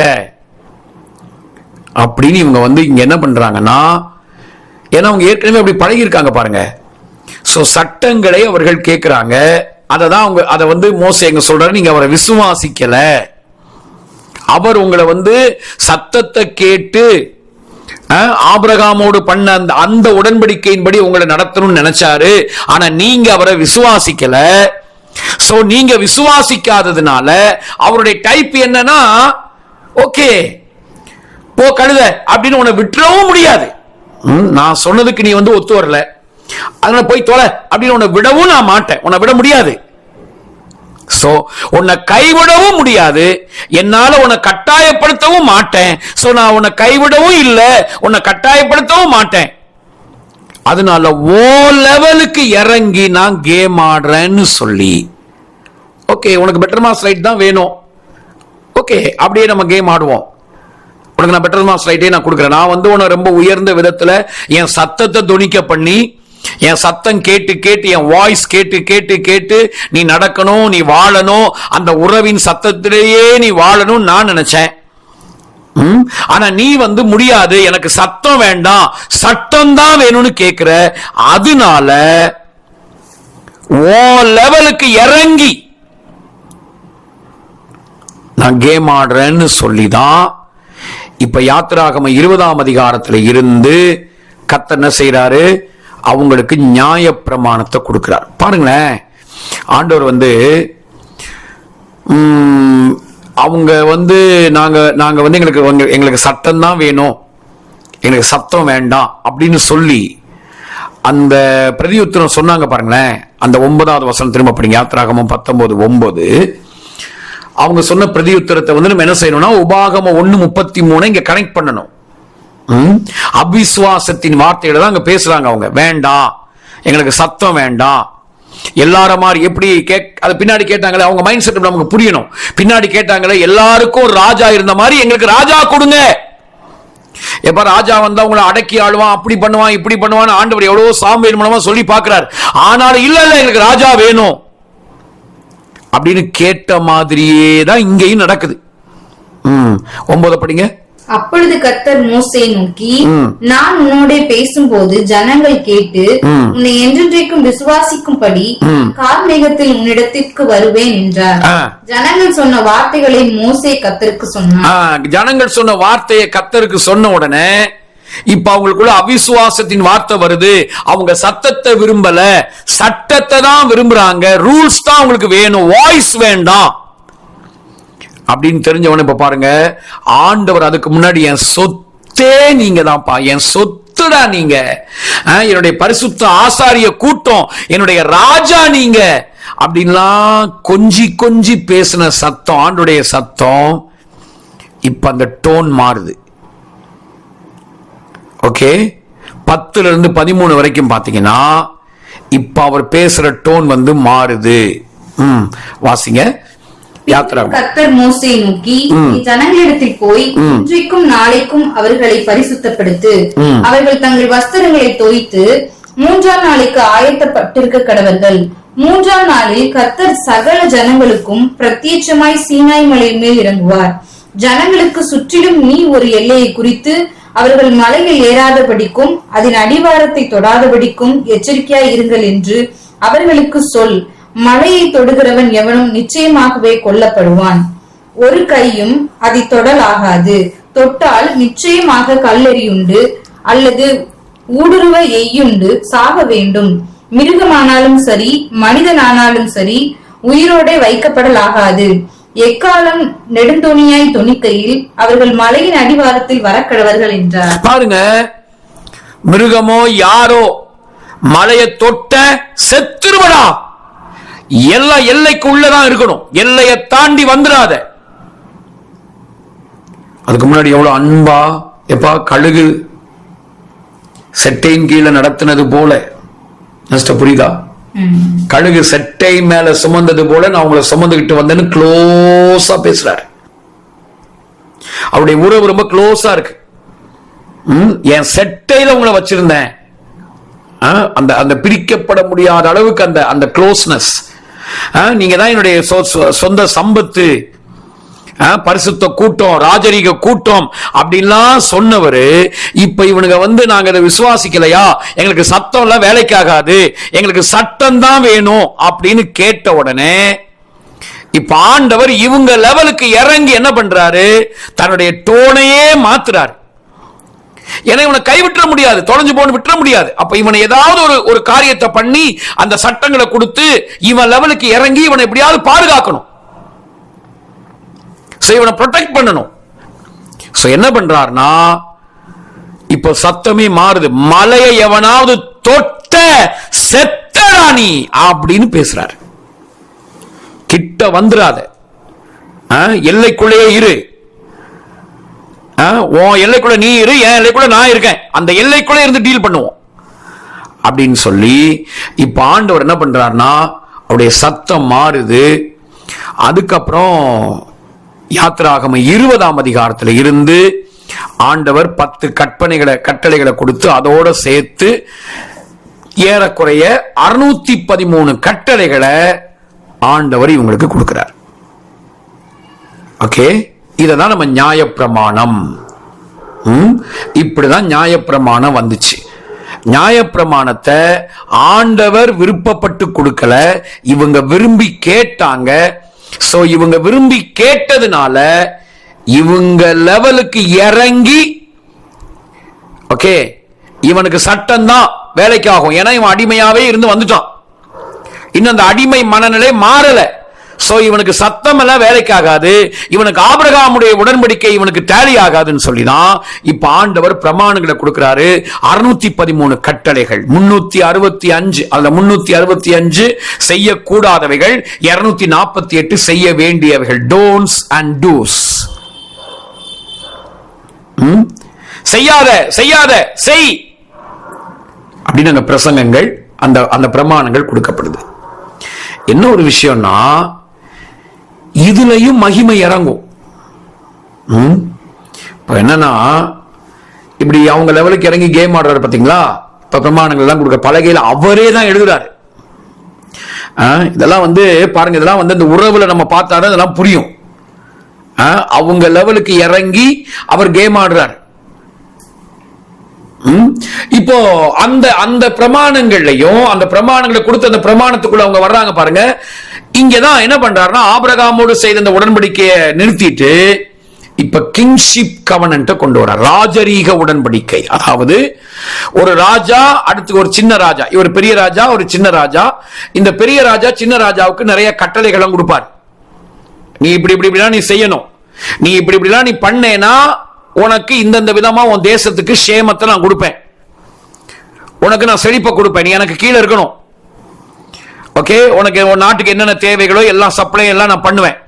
[SPEAKER 3] அப்படின்னு இவங்க வந்து இங்க என்ன பண்றாங்கன்னா, ஏன்னா அவங்க ஏற்கனவே அப்படி பழகி இருக்காங்க பாருங்க. சோ சட்டங்களை அவர்கள் கேட்கிறாங்க. அததான் அவங்க அதை வந்து மோசே எங்க சொல்றாரு, நீங்க அவரை விசுவாசிக்கல. அவர் உங்களை வந்து சத்தத்தை கேட்டு ஆபிரகாமோடு பண்ண அந்த உடன்படிக்கையின்படி உங்களை நடத்தணும்னு நினைச்சாரு. ஆனா நீங்க அவரை விசுவாசிக்கல. சோ நீங்க விசுவாசிக்காததுனால அவருடைய டைப் என்னன்னா, ஓகே போ கழுத அப்படின்னு உன்னை விட்டுறவும் முடியாது. நான் சொன்னதுக்கு நீ வந்து ஒத்து வரல, அதனால போய் தொலை அப்படின்னு உன்னை விடவும் நான் மாட்டேன், உன்னை விட முடியாது. சோ உன்னை கைவிடவும் முடியாது, என்னால உன்னை கட்டாயப்படுத்தவும் மாட்டேன். சோ நான் உன்னை கைவிடவும் இல்லை, உன்னை கட்டாயப்படுத்தவும் மாட்டேன். அதனால ஓ லெவலுக்கு இறங்கி நான் கேம் ஆடுறேன்னு சொல்லி, ஓகே உனக்கு பெட்டர் மாஸ் ரைட் தான் வேணும், ஓகே அப்படியே நம்ம கேம் ஆடுவோம், உனக்கு நான் பெட்டர் மாஸ் ரைட்டே நான் கொடுக்குறேன். நான் வந்து உன்னை ரொம்ப உயர்ந்த விதத்துல என் சத்தத்தை தொனிக்க பண்ணி, என் சத்தம் கேட்டு கேட்டு, என் வாய்ஸ் கேட்டு கேட்டு கேட்டு நீ நடக்கணும், நீ வாழணும், அந்த உறவின் சத்தத்திலேயே நீ வாழணும் நான் நினைச்சேன். ஆனா நீ வந்து முடியாது, எனக்கு சத்தம் வேண்டாம், சட்டம் தான் வேணும்னு கேட்கிற. அதனால ஓ லெவலுக்கு இறங்கி நான் கேம் ஆடுறேன்னு சொல்லிதான் இப்ப யாத்திராகம 20ஆம் அதிகாரத்துல இருந்து கர்த்தர் என்ன செய்யறாரு, அவங்களுக்கு நியாய பிரமாணத்தை கொடுக்கிறார். பாருங்களேன், ஆண்டவர் வந்து அவங்க வந்து நாங்க வந்து எங்களுக்கு சட்டம் தான் வேணும், எங்களுக்கு சத்தம் வேண்டாம் அப்படின்னு சொல்லி அந்த பிரதியுத்தரம் சொன்னாங்க பாருங்களேன். அந்த 9வது வசனம் திரும்ப படிங்க, யாத்திராகமம் 19:9. அவங்க சொன்ன பிரதியுத்தரத்தை வந்து நம்ம என்ன செய்யணும்னா உபாகமம் 1:33 இங்க கனெக்ட் பண்ணணும். அவிசுவாசத்தின் வார்த்தைகளை தான் அங்க பேசுறாங்க. அவங்க வேண்டாம், எங்களுக்கு சத்தம் வேண்டாம், எல்லார மாதிரி எப்படி அது பின்னாடி கேட்டாங்களே, அவங்க மைண்ட் செட் நமக்கு புரியணும். பின்னாடி கேட்டாங்களே எல்லாருக்கும் ராஜா இருந்த மாதிரி எங்களுக்கு ராஜா கொடுங்க. எப்ப ராஜா வந்தா உங்களை அடக்கி ஆளுவான், அப்படி பண்ணுவான் இப்படி பண்ணுவான் ஆண்டவர் எவ்வளவு சாமுவேல் மூலமா சொல்லி பார்க்கிறார். ஆனாலும் இல்ல எங்களுக்கு ராஜா வேணும் அப்படின்னு கேட்ட மாதிரியே தான் இங்கேயும் நடக்குது. 9 படிங்க.
[SPEAKER 4] அப்பொழுது கர்த்தர் மோசேயை நோக்கி, நான் உன்னோட பேசும்போது ஜனங்கள் கேட்டு உன்னை என்றென்றைக்கும் விசுவாசிக்கும்படி கார்மேகத்தில் உன்னிடத்திற்கு வருவேன் என்றார். ஜனங்கள் சொன்ன வார்த்தைகளை மோசே கர்த்தருக்கு சொன்னார்.
[SPEAKER 3] ஜனங்கள் சொன்ன வார்த்தையை கர்த்தருக்கு சொன்ன உடனே இப்ப அவங்களுக்குள்ள அவிசுவாசத்தின் வார்த்தை வருது. அவங்க சத்தத்தை விரும்பல, சட்டத்தை தான் விரும்புறாங்க, ரூல்ஸ் தான் அவங்களுக்கு வேணும், வாய்ஸ் வேண்டாம் அப்படின்னு தெரிஞ்சவன. இப்ப பாருங்க, ஆண்டவர் அதுக்கு முன்னாடி என் சொத்தே நீங்க தான்ப்பா, என் சொத்துடா நீங்க, என்னுடைய பரிசுத்த ஆசாரிய கூட்டம், என்னுடைய ராஜா நீங்க அப்படின்லாம் கொஞ்சி கொஞ்சி பேசின சத்தம், ஆண்டுடைய சத்தம், இப்ப அந்த டோன் மாறுது. ஓகே, 10-13 வரைக்கும் பாத்தீங்கன்னா இப்ப அவர் பேசுற டோன் வந்து மாறுது. வாசிங்க.
[SPEAKER 4] கர்த்தர் மோசேயை நோக்கி, ஜனங்களிடத்தில் போய் இன்றைக்கும் நாளைக்கும் அவர்களை பரிசுத்தப்படுத்து, அவர்கள் தங்கள் வஸ்திரங்களை தோய்த்து 3ஆம் நாளைக்கு ஆயத்தப்பட்டிருக்க கடவர்கள். 3ஆம் நாளில் கர்த்தர் சகல ஜனங்களுக்கும் பிரத்யட்சமாய் சீனாய் மலை மேல் இறங்குவார். ஜனங்களுக்கு சுற்றிலும் நீ ஒரு எல்லையை குறித்து அவர்கள் மலையில் ஏறாதபடிக்கும் அதன் அடிவாரத்தை தொடாதபடிக்கும் எச்சரிக்கையாய் இருங்கள் என்று அவர்களுக்கு சொல். மலையை தொடுகிறவன் எவனும் நிச்சயமாகவே கொல்லப்படுவான். ஒரு கையும் அதை தொடல் ஆகாது. தொட்டால் நிச்சயமாக கல்லெறியுண்டு அல்லது ஊடுருவ எய்யுண்டு சாக வேண்டும். மிருகமானாலும் சரி மனிதனானாலும் சரி உயிரோட வைக்கப்படலாகாது. எக்காலம் நெடுந்தொனியாய் தொனிக்கையில் அவர்கள் மலையின் அடிவாரத்தில் வரக்கடவர்கள் என்றார்.
[SPEAKER 3] பாருங்க, மிருகமோ யாரோ மலையை தொட்ட செத்துருவடா. எல்லைக்கு உள்ளதான் இருக்கணும், எல்லையை தாண்டி வந்துடாத. அதுக்கு முன்னாடி எவ்வளவு அன்பா எப்பா கழுகு செட்டையின் கீழே நடத்தினது போல, புரியுதா? கழுகு செட்டை மேல சுமந்தது போல நான் உங்களை சுமந்துகிட்டு வந்தேன்னு க்ளோஸா பேசுறாரு. அவருடைய உறவு ரொம்ப க்ளோஸா இருக்கு. என் செட்டையில உங்களை வச்சிருந்தேன். அந்த பிரிக்கப்பட முடியாத அளவுக்கு அந்த க்ளோஸ்னஸ். நீங்க தான் என்னுடைய சொந்த சம்பத்து, பரிசுத்த கூட்டம், ராஜரீக கூட்டம் அப்படின்லாம் சொன்னவரு இப்ப இவனுங்க வந்து நாங்க அதை விசுவாசிக்கலையா, எங்களுக்கு சத்தம் எல்லாம் வேலைக்காகாது, எங்களுக்கு சட்டம் தான் வேணும் அப்படின்னு கேட்ட உடனே இப்ப ஆண்டவர் இவங்க லெவலுக்கு இறங்கி என்ன பண்றாரு, தன்னுடைய டோனையே மாத்துறாரு. ஏன்னா இவனை கைவிட்ட முடியாது, தொலைஞ்சு போன விட்டுற முடியாது. அப்ப இவனை ஏதாவது ஒரு காரியத்தை பண்ணி அந்த சட்டங்களை கொடுத்து இவன் லெவலுக்கு இறங்கி இவனை எப்படியாவது பாதுகாக்கணும், இவனை ப்ரொடெக்ட் பண்ணணும். என்ன பண்றாருன்னா இப்ப சத்தமே மாறுது. மலையை எவனாவது தொட்ட செத்தடா நீ அப்படின்னு பேசுறாரு. கிட்ட வந்துராத, எல்லைக்குள்ளேயே இரு, உன் எல்லைக்குள்ள நீ இரு, என் எல்லைக்குள்ள நான் இருக்கேன், அந்த எல்லைக்குள்ள இருந்து டீல் பண்ணுவோம் அப்படின்னு சொல்லி இப்ப ஆண்டவர் என்ன பண்றாருன்னா அவருடைய சத்தம் மாறுது. அதுக்கப்புறம் யாத்திராகமம் 20ஆம் அதிகாரத்தில் இருந்து ஆண்டவர் 10 கட்டளைகளை கொடுத்து அதோட சேர்த்து ஏறக்குறைய 613 கட்டளைகளை ஆண்டவர் இவங்களுக்கு கொடுக்கிறார். ஓகே, இததான் நம்ம நியாயப்பிரமாணம். இப்படிதான் நியாயப்பிரமாணம் வந்துச்சு. நியாயப்பிரமாணத்தை ஆண்டவர் விருப்பப்பட்டு கொடுக்கல, இவங்க விரும்பி கேட்டாங்க. சோ இவங்க விரும்பி கேட்டதுனால இவங்க லெவலுக்கு இறங்கி, ஓகே, இவனுக்கு சட்டம் தான் வேலைக்கு ஆகும், ஏன்னா இவன் அடிமையாவே இருந்து வந்துட்டான். இன்னும் அந்த அடிமை மனநிலை மாறல. சோ இவனுக்கு சத்தம் எல்லாம் வேலைக்கு ஆகாது, இவனுக்கு ஆபிரகாமுடைய உடன்படிக்கை இவனுக்கு டேலி ஆகாதுன்னு சொல்லிதான் இப்ப ஆண்டவர் பிரமாணங்களை கொடுக்கிறாரு. 613 கட்டளைகள், 365 அதுல 365 செய்யக்கூடாதவைகள், 248 செய்ய வேண்டியவைகள், டோன்ட்ஸ் அண்ட் டூஸ். செய்யாத செய்யாத செய் அப்படின்னு அந்த பிரசங்கங்கள், அந்த பிரமாணங்கள் கொடுக்கப்படுது. என்ன ஒரு விஷயம்னா, இதுலயும் மகிமை இறங்கும். இப்ப என்னன்னா, இப்படி அவங்க லெவலுக்கு இறங்கி கேம் ஆடுறாரு பாத்தீங்களா, இப்ப பிரமாணங்கள் எல்லாம் கொடுக்க பலகையில அவரே தான் எழுதுறாரு. இதெல்லாம் பாருங்க, இதெல்லாம் இந்த உறவுல நம்ம பார்த்தாரு இதெல்லாம் புரியும். அவங்க லெவலுக்கு இறங்கி அவர் கேம் ஆடுறாரு. இப்போ அந்த பிரமாணங்கள்லயும், அந்த பிரமாணங்களை கொடுத்த அந்த பிரமாணத்துக்குள்ள அவங்க வர்றாங்க பாருங்க. இங்கதான் என்ன பண்றாருன்னா, ஆபிரகாமோடு செய்த அந்த உடன்படிக்கையை நிறுத்திட்டு இப்ப கிங்ஷிப் கவனன்ட் கொண்டு வர, ராஜரீக உடன்படிக்கை. அதாவது ஒரு ராஜா அடுத்து ஒரு சின்ன ராஜா, இவர் பெரிய ராஜா ஒரு சின்ன ராஜா. இந்த பெரிய ராஜா சின்ன ராஜாவுக்கு நிறைய கட்டளைகளும் கொடுப்பார். நீ இப்படி இப்படிலாம் நீ செய்யணும், நீ இப்படி இப்படிலாம் நீ பண்ணேனா உனக்கு இந்தந்த விதமா உன் தேசத்துக்கு சேமத்தை நான் கொடுப்பேன், உனக்கு நான் செழிப்பை கொடுப்பேன், நீ எனக்கு கீழே இருக்கணும். ஓகே, உனக்கு உன் நாட்டுக்கு என்னென்ன தேவைகளோ எல்லாம் சப்ளை எல்லாம் நான் பண்ணுவேன்.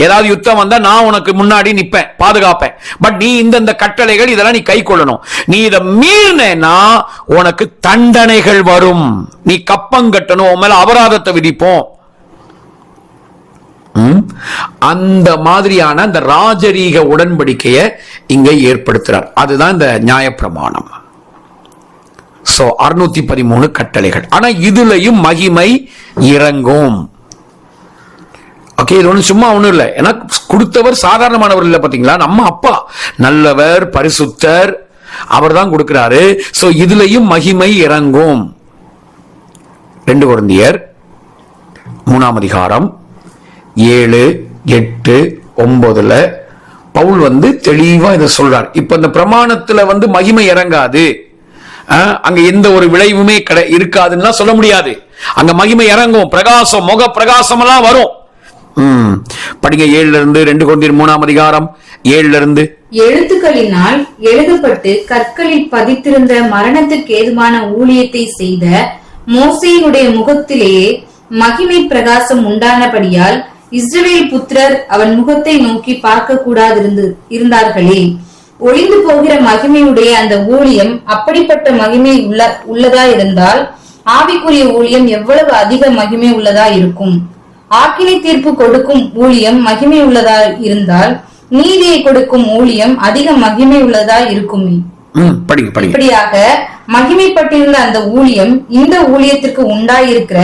[SPEAKER 3] ஏதாவது யுத்தம் வந்தா நான் உனக்கு முன்னாடி நிப்பேன், பாதுகாப்பேன். பட் நீ இந்த கட்டளைகள் இதெல்லாம் நீ கை கொள்ளணும். நீ இதை மீறினா உனக்கு தண்டனைகள் வரும், நீ கப்பம் கட்டணும், உன் மேல அபராதத்தை விதிப்போம். அந்த மாதிரியான அந்த ராஜரீக உடன்படிக்கையை இங்க ஏற்படுத்துறார். அதுதான் இந்த நியாயப்பிரமாணம். 613 கட்டளைகள். ஆனா இதுலயும் மகிமை இறங்கும். ஓகே, இது ஒண்ணு சும்மா ஒண்ணும் இல்லை. ஏன்னா கொடுத்தவர் சாதாரணமானவர் இல்லை. பாத்தீங்களா, நம்ம அப்பா நல்லவர், பரிசுத்தர், அவர் தான் கொடுக்கிறாரு. சோ இதுலயும் மகிமை இறங்கும். 2 கொரிந்தியர் 3ஆம் அதிகாரம் 7, 8, 9ல பவுல் தெளிவா இதை சொல்றார். இப்ப இந்த பிரமாணத்துல மகிமை இறங்காது, அங்க எந்த ஒரு விளைவுமே இருக்காதுன்னா சொல்ல முடியாது. அங்க மகிமை இறங்கும், பிரகாசம், முக பிரகாசம் எல்லாம் வரும். படிங்க 7ல இருந்து, 2 கொரிந்தியர் 3ஆம் அதிகாரம் 7ல இருந்து.
[SPEAKER 4] எழுத்துக்களினால் எழுதப்பட்டு கற்களில் பதித்திருந்த மரணத்துக்கு ஏதுவான ஊழியத்தை செய்த மோசேயினுடைய முகத்திலேயே மகிமை பிரகாசம் உண்டானபடியால் இஸ்ரவேல் புத்திரர் அவன் முகத்தை நோக்கி பார்க்க கூடாது இருந்தார்களே. ஒளிந்து போகிற மகிமையுடைய அந்த ஊழியம் அப்படிப்பட்ட மகிமை உள்ளதா இருந்தால் ஆவிக்குரிய ஊழியம் எவ்வளவு அதிக மகிமை உள்ளதா இருக்கும். ஆக்கினை தீர்ப்பு கொடுக்கும் ஊழியம் மகிமை உள்ளதா இருந்தால் நீதியை கொடுக்கும் ஊழியம் அதிக மகிமை உள்ளதா இருக்குமே. இப்படியாக மகிமைப்பட்டிருந்த அந்த ஊழியம் இந்த ஊழியத்திற்கு உண்டாயிருக்கிற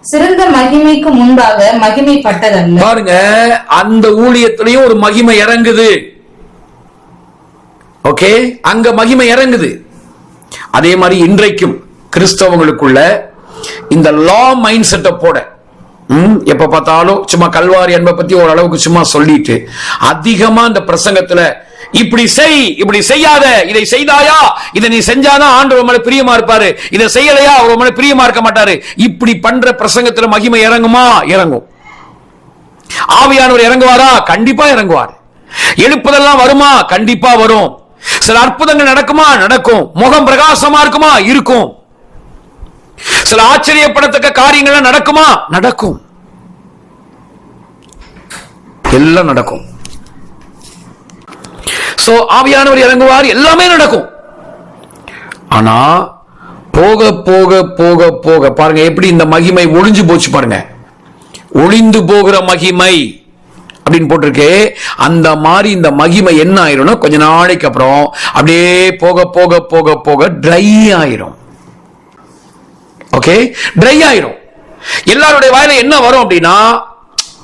[SPEAKER 4] சிறந்த மகிமைக்கு முன்பாக மகிமைப்பட்டதல்ல.
[SPEAKER 3] பாருங்க, அந்த ஊழியத்திலையும் ஒரு மகிமை இறங்குது. ஓகே, அங்க மகிமை இறங்குது. அதே மாதிரி இன்றைக்கும் கிறிஸ்தவங்களுக்குள்ள இந்த லா மைண்ட் செட்டை போட, எப்ப பார்த்தாலும் சும்மா கல்வாரி அன்பை பத்தி ஓரளவுக்கு சும்மா சொல்லிட்டு அதிகமா இந்த பிரசங்கத்துல இப்படி செய், இப்படி செய்யாத, இதை செய்தாயா, இதை நீ செஞ்சாதான் ஆண்டவர் மேல பிரியமா இருப்பாரு, இதை செய்யலையா அவர் மேல பிரியமா இருக்க மாட்டாரு. இப்படி பண்ற பிரசங்கத்துல மகிமை இறங்குமா? இறங்கும். ஆவியானவர் இறங்குவாரா? கண்டிப்பா இறங்குவார். எழுப்புதெல்லாம் வருமா? கண்டிப்பா வரும். சில அற்புதங்கள் நடக்குமா? நடக்கும். முகம் பிரகாசமா இருக்குமா? இருக்கும். சில ஆச்சரியப்படத்தக்க காரியங்கள் நடக்குமா? நடக்கும். எல்லாம் நடக்கும். சோ ஆவியானவர் இறங்குவார், எல்லாமே நடக்கும். ஆனா போக போக போக போக பாருங்க எப்படி இந்த மகிமை ஒளிஞ்சு போச்சு. பாருங்க, ஒளிந்து போகிற மகிமை அப்படின்னு போட்டிருக்கு. அந்த மாதிரி இந்த மகிமை என்ன ஆயிரும், கொஞ்ச நாளைக்கு அப்புறம் அப்படியே போக போக போக போக ட்ரை ஆயிரும். ஓகே, ட்ரை ஆயிரும். எல்லாருடைய வாயில என்ன வரும் அப்படின்னா,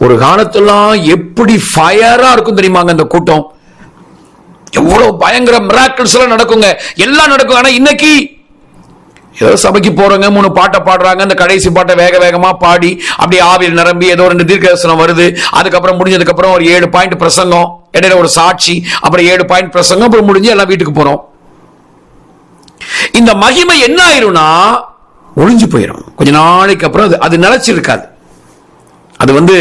[SPEAKER 3] ஒரு காலத்துலாம் எப்படி ஃபயரா இருக்கும் தெரியுமாங்க அந்த கூட்டம், எவ்வளவு பயங்கர மிராக்கிள்ஸ் எல்லாம் நடக்குங்க, எல்லாம் நடக்கும். ஆனா இன்னைக்கு ஏதோ சபைக்கு போறவங்க 3 பாட்டை பாடுறாங்க, அந்த கடைசி பாட்டை வேக வேகமா பாடி அப்படியே ஆவியில் நிரம்பி ஏதோ 2 தீர்க்கதரிசனம் வருது, அதுக்கப்புறம் முடிஞ்சதுக்கு அப்புறம் ஒரு 7 பாயிண்ட் பிரசங்கம், இடையில ஒரு சாட்சி, அப்புறம் 7 பாயிண்ட் பிரசங்கம், அப்புறம் முடிஞ்சு எல்லாம் வீட்டுக்கு போறோம். இந்த மகிமை என்ன ஆயிரும்னா ஒளிஞ்சு போயிடும். கொஞ்ச நாளைக்கு அப்புறம் அது நிலைச்சிருக்காது. அது வந்து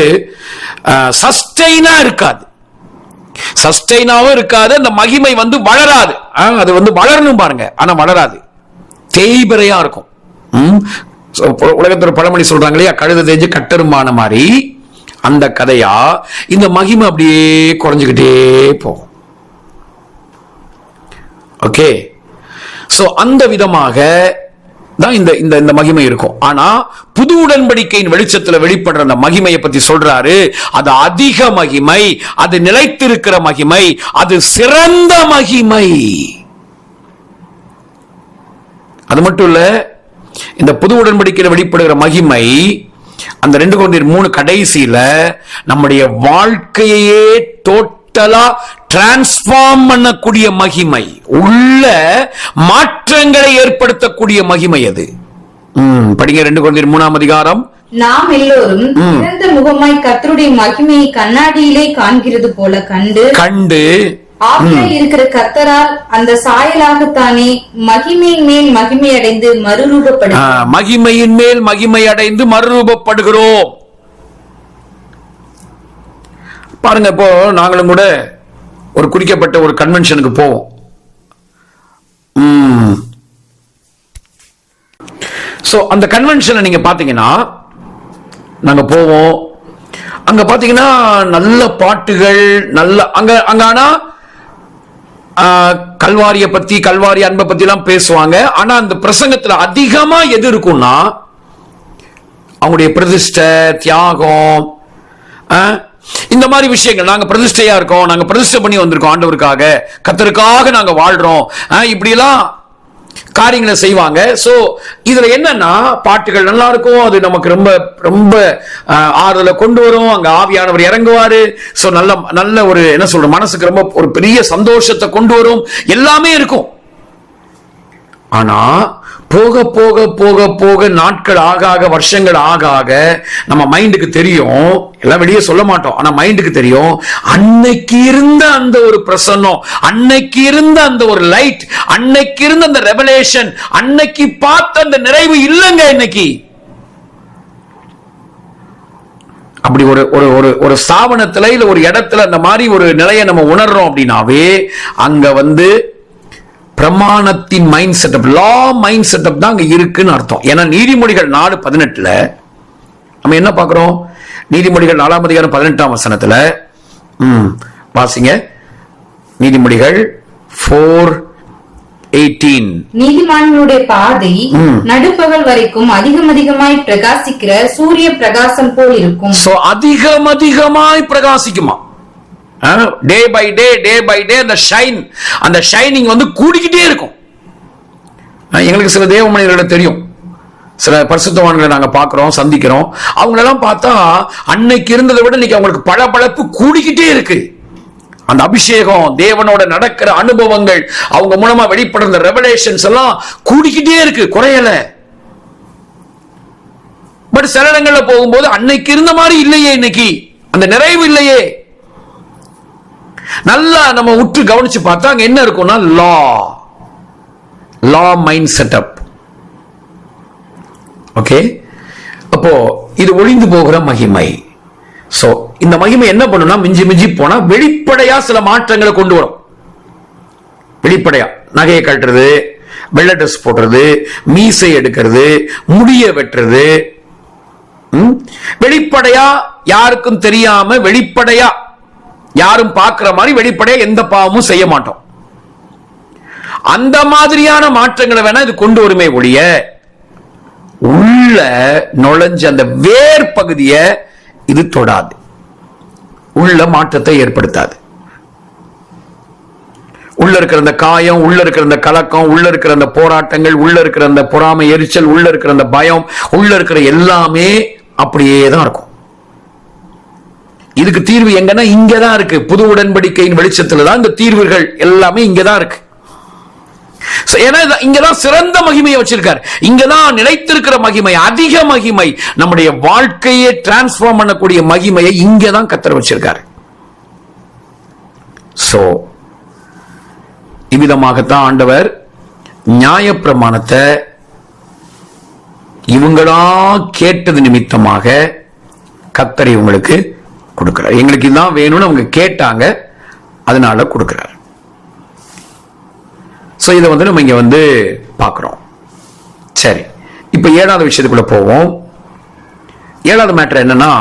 [SPEAKER 3] சஸ்டெயினா இருக்காது, சஸ்டெயினாவும் இருக்காது. அந்த மகிமை வந்து வளராது. அது வந்து வளரணும் பாருங்க, ஆனா வளராது, தேய்பிரையா இருக்கும். உலகத்துல பழமொழி சொல்றாங்க இல்லையா, கழுத தேஞ்சு கட்டருமான மாதிரி அந்த கதையா இந்த மகிமை அப்படியே குறைஞ்சுக்கிட்டே போகும். ஓகே, சோ அந்த விதமாக தான் இந்த மகிமை இருக்கும். ஆனா புது உடன்படிக்கையின் வெளிச்சத்துல வெளிப்படுற அந்த மகிமையை பத்தி சொல்றாரு. அது அதிக மகிமை, அது நிலைத்திருக்கிற மகிமை, அது சிறந்த மகிமை. அது மட்டும் இல்ல, இந்த புது உடன்படிக்கையில் வெளிப்படுகிற மகிமை அந்த 2 கொரிந்தியர் 3 கடைசியில நம்முடைய வாழ்க்கையே டோட்டலா டிரான்ஸ்பார்ம் பண்ணக்கூடிய மகிமை, உள்ள மாற்றங்களை ஏற்படுத்தக்கூடிய மகிமை அது. படிங்க 2 கொரிந்தியர் 3ஆம் அதிகாரம்.
[SPEAKER 4] நாம் எல்லோரும் சிறந்த முகமாய் கர்த்தருடைய மகிமையை கண்ணாடியிலே காண்கிறது போல கண்டு ஆவியாய் இருக்கிற கர்த்தரால் அந்த சாயலாகத்தானே மகிமையின் மேல் மகிமை அடைந்து மறுரூபப்படுகிறோம்.
[SPEAKER 3] மகிமையின் மேல் மகிமை அடைந்து மறுரூபப்படுகிறோம். பாருங்க, இப்போ நாங்களும் கூட ஒரு குறிக்கப்பட்ட ஒரு கன்வென்ஷனுக்கு போவோம். சோ அந்த கன்வென்ஷன்ல நீங்க பாத்தீங்கன்னா நாங்க போவோம். அங்க பாத்தீங்கன்னா நல்ல பாட்டுகள், நல்ல அங்க ஆனா கல்வாரிய பத்தி, கல்வாரி அன்பை பத்தி எல்லாம் பேசுவாங்க. ஆனா அந்த பிரசங்கத்துல அதிகமா எது இருக்கும்னா அவங்களுடைய பிரதிஷ்டை, தியாகம், இந்த மாதிரி விஷயங்கள். நாங்க பிரதிஷ்டையா இருக்கோம், நாங்க பிரதிஷ்டை பண்ணி வந்திருக்கோம் ஆண்டவருக்காக, கர்த்தருக்காக நாங்க வாழ்றோம், இப்படி எல்லாம் காரியங்களை செய்வாங்க. சோ இதுல என்னன்னா பாட்டுகள் நல்லா இருக்கும், அது நமக்கு ரொம்ப ரொம்ப ஆறுதலை கொண்டு வரும், அங்க ஆவியானவர் இறங்குவாரு. சோ நல்ல நல்ல ஒரு என்ன சொல்ற, மனசுக்கு ரொம்ப ஒரு பெரிய சந்தோஷத்தை கொண்டு வரும், எல்லாமே இருக்கும். ஆனா போக போக போக போக நாட்கள் ஆக ஆக, வருஷங்கள் ஆக ஆக நம்ம மைண்டுக்கு தெரியும், எல்லாம் வெளியே சொல்ல மாட்டோம், ஆனா மைண்டுக்கு தெரியும், அன்னைக்கு இருந்த அந்த ஒரு பிரசன்னம், அன்னைக்கு இருந்த அந்த ஒரு லைட், அன்னைக்கு இருந்த அந்த ரெவலேஷன், அன்னைக்கு பார்த்த அந்த நிறைவு இல்லைங்க இன்னைக்கு. அப்படி ஒரு ஸ்தாபனத்துல இல்ல ஒரு இடத்துல அந்த மாதிரி ஒரு நிலையை நம்ம உணர்றோம் அப்படின்னாவே அங்க வந்து பிரமாணத்தின் மைண்ட் செட்டப், லா மைண்ட் செட்டப் தான் அங்க இருக்குன்னு அர்த்தம். ஏன்னா நீதிமொழிகள் 4:18 நம்ம என்ன பார்க்கிறோம்? நீதிமொழிகள் 4ஆம் அதிகாரம் 18ஆம் வசனத்துல வாசிங்க. நீதிமொழிகள் 4:18.
[SPEAKER 4] நீதிமான்களுடைய பாதை நடுப்பகல் வரைக்கும் அதிகமாய் பிரகாசிக்கிற சூரிய பிரகாசம் போல் இருக்கும்.
[SPEAKER 3] சோ அதிகமாய் பிரகாசிக்குமா? டே பை டே அந்த ஷைனிங் வந்து கூடிக்கிட்டே இருக்கும். எங்களுக்கு சில தேவ மனிதர்களை தெரியும், சில பரிசுத்தவான்களை நாங்க பார்க்கிறோம், சந்திக்கிறோம். அவங்களெல்லாம் பார்த்தா அன்னைக்கு இருந்ததை விட இன்னைக்கு அவங்களுக்கு பளபளப்பு கூடிக்கிட்டே இருக்கு. அந்த அபிஷேகம், தேவனோட நடக்கிற அனுபவங்கள், அவங்க மூலமா வெளிப்படுற ரெவலேஷன்ஸ் எல்லாம் கூடிக்கிட்டே இருக்கு, குறையல. பட் சில இடங்கள்ல போகும்போது அன்னைக்கு இருந்த மாதிரி இல்லையே, இன்னைக்கு அந்த நிறைவு இல்லையே. நல்லா நம்ம உற்று கவனிச்சு பார்த்தா அங்க என்ன இருக்கும்னா லா மைண்ட் செட்டப். ஓகே, அப்போ இது ஒளிந்து போகிற மகிமை. சோ இந்த மகிமை என்ன பண்ணும்னா மிஞ்சி போனா வெளிப்படையா சில மாற்றங்களை கொண்டு வரும். வெளிப்படையா நகையை கட்டுறது, வெள்ளை ட்ரெஸ் போடுறது, மீசை எடுக்கிறது, முடிய வெட்டுறது, வெளிப்படையா யாருக்கும் தெரியாம, வெளிப்படையா யாரும் பார்க்கிற மாதிரி வெளிப்படையா எந்த பாவமும் செய்ய மாட்டோம். அந்த மாதிரியான மாற்றங்களை வேணா இது கொண்டு வருமே ஒழிய உள்ள நுழைஞ்ச அந்த வேர் பகுதியை இது தொடாது, உள்ள மாற்றத்தை ஏற்படுத்தாது. உள்ள இருக்கிற அந்த காயம், உள்ள இருக்கிற அந்த கலக்கம், உள்ள இருக்கிற அந்த போராட்டங்கள், உள்ள இருக்கிற அந்த பொறாமை, எரிச்சல், உள்ள இருக்கிற அந்த பயம், உள்ள இருக்கிற எல்லாமே அப்படியே தான் இருக்கும். இதுக்கு தீர்வு எங்கன்னா இங்கதான் இருக்கு. புது உடன்படிக்கையின் வெளிச்சத்துல தான் இந்த தீர்வுகள் எல்லாமே இங்கதான் இருக்கு. ஏன்னா இங்கதான் சிறந்த மகிமையை வச்சிருக்காரு, இங்கதான் நிலைத்திருக்கிற மகிமை, அதிக மகிமை, நம்முடைய வாழ்க்கையை டிரான்ஸ்பார்ம் பண்ணக்கூடிய மகிமையை இங்கதான் கர்த்தர் வச்சிருக்காரு. சோ இவ்விதமாகத்தான் ஆண்டவர் நியாயப்பிரமாணத்தை இவங்களா கேட்டது நிமித்தமாக கர்த்தர் இவங்களுக்கு கொடுக்கிறார். எங்களுக்கு இதுதான் வேணும்னு அவங்க கேட்டாங்க, அதனால கொடுக்கிறார். சோ இதை வந்து நம்ம இங்க பார்க்கிறோம். சரி, இப்ப 7வது விஷயத்துக்குள்ள போவோம். 7வது மேட்டர் என்னன்னா,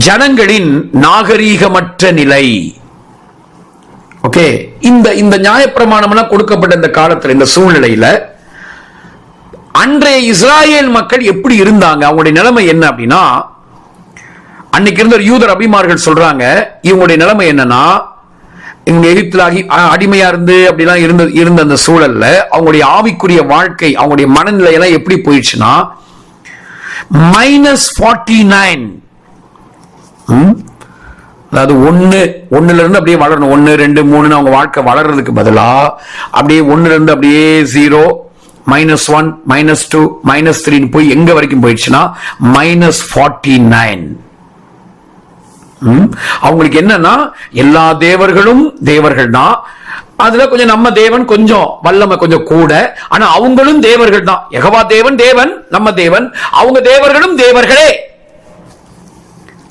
[SPEAKER 3] ஜனங்களின் நாகரீகமற்ற நிலை. ஓகே, இந்த நியாயப்பிரமாணம் கொடுக்கப்பட்ட இந்த காலத்துல, இந்த சூழ்நிலையில அன்றைய இஸ்ராயேல் மக்கள் எப்படி இருந்தாங்க, அவங்களுடைய நிலைமை என்ன அப்படின்னா, அன்னைக்கு இருந்த யூதர் அபிமார்கள் சொல்றாங்க, இவங்களுடைய நிலைமை என்னன்னா, இவங்க எகிப்துல அடிமையா இருந்து அப்படிலாம் இருந்த அந்த சூழல்ல அவங்களுடைய ஆவிக்குரிய வாழ்க்கை, அவங்களுடைய மனநிலை எல்லாம் எப்படி போயிடுச்சுன்னா -49. அதாவது ஒண்ணுல இருந்து அப்படியே வளரணும், 1, 2, 3 அவங்க வாழ்க்கை வளர்றதுக்கு பதிலா அப்படியே 1ல இருந்து அப்படியே 0, -1, -2, -3 போய் எங்க வரைக்கும் போயிடுச்சுன்னா -49. அவங்களுக்கு என்னன்னா, எல்லா தேவர்களும் தேவர்கள் தான், அதுல கொஞ்சம் நம்ம தேவன் கொஞ்சம் வல்லமை கொஞ்சம் கூட, ஆனா அவங்களும் தேவர்கள் தான். யெகோவா தேவன் தேவன், நம்ம தேவன், அவங்க தேவர்களும் தேவர்களே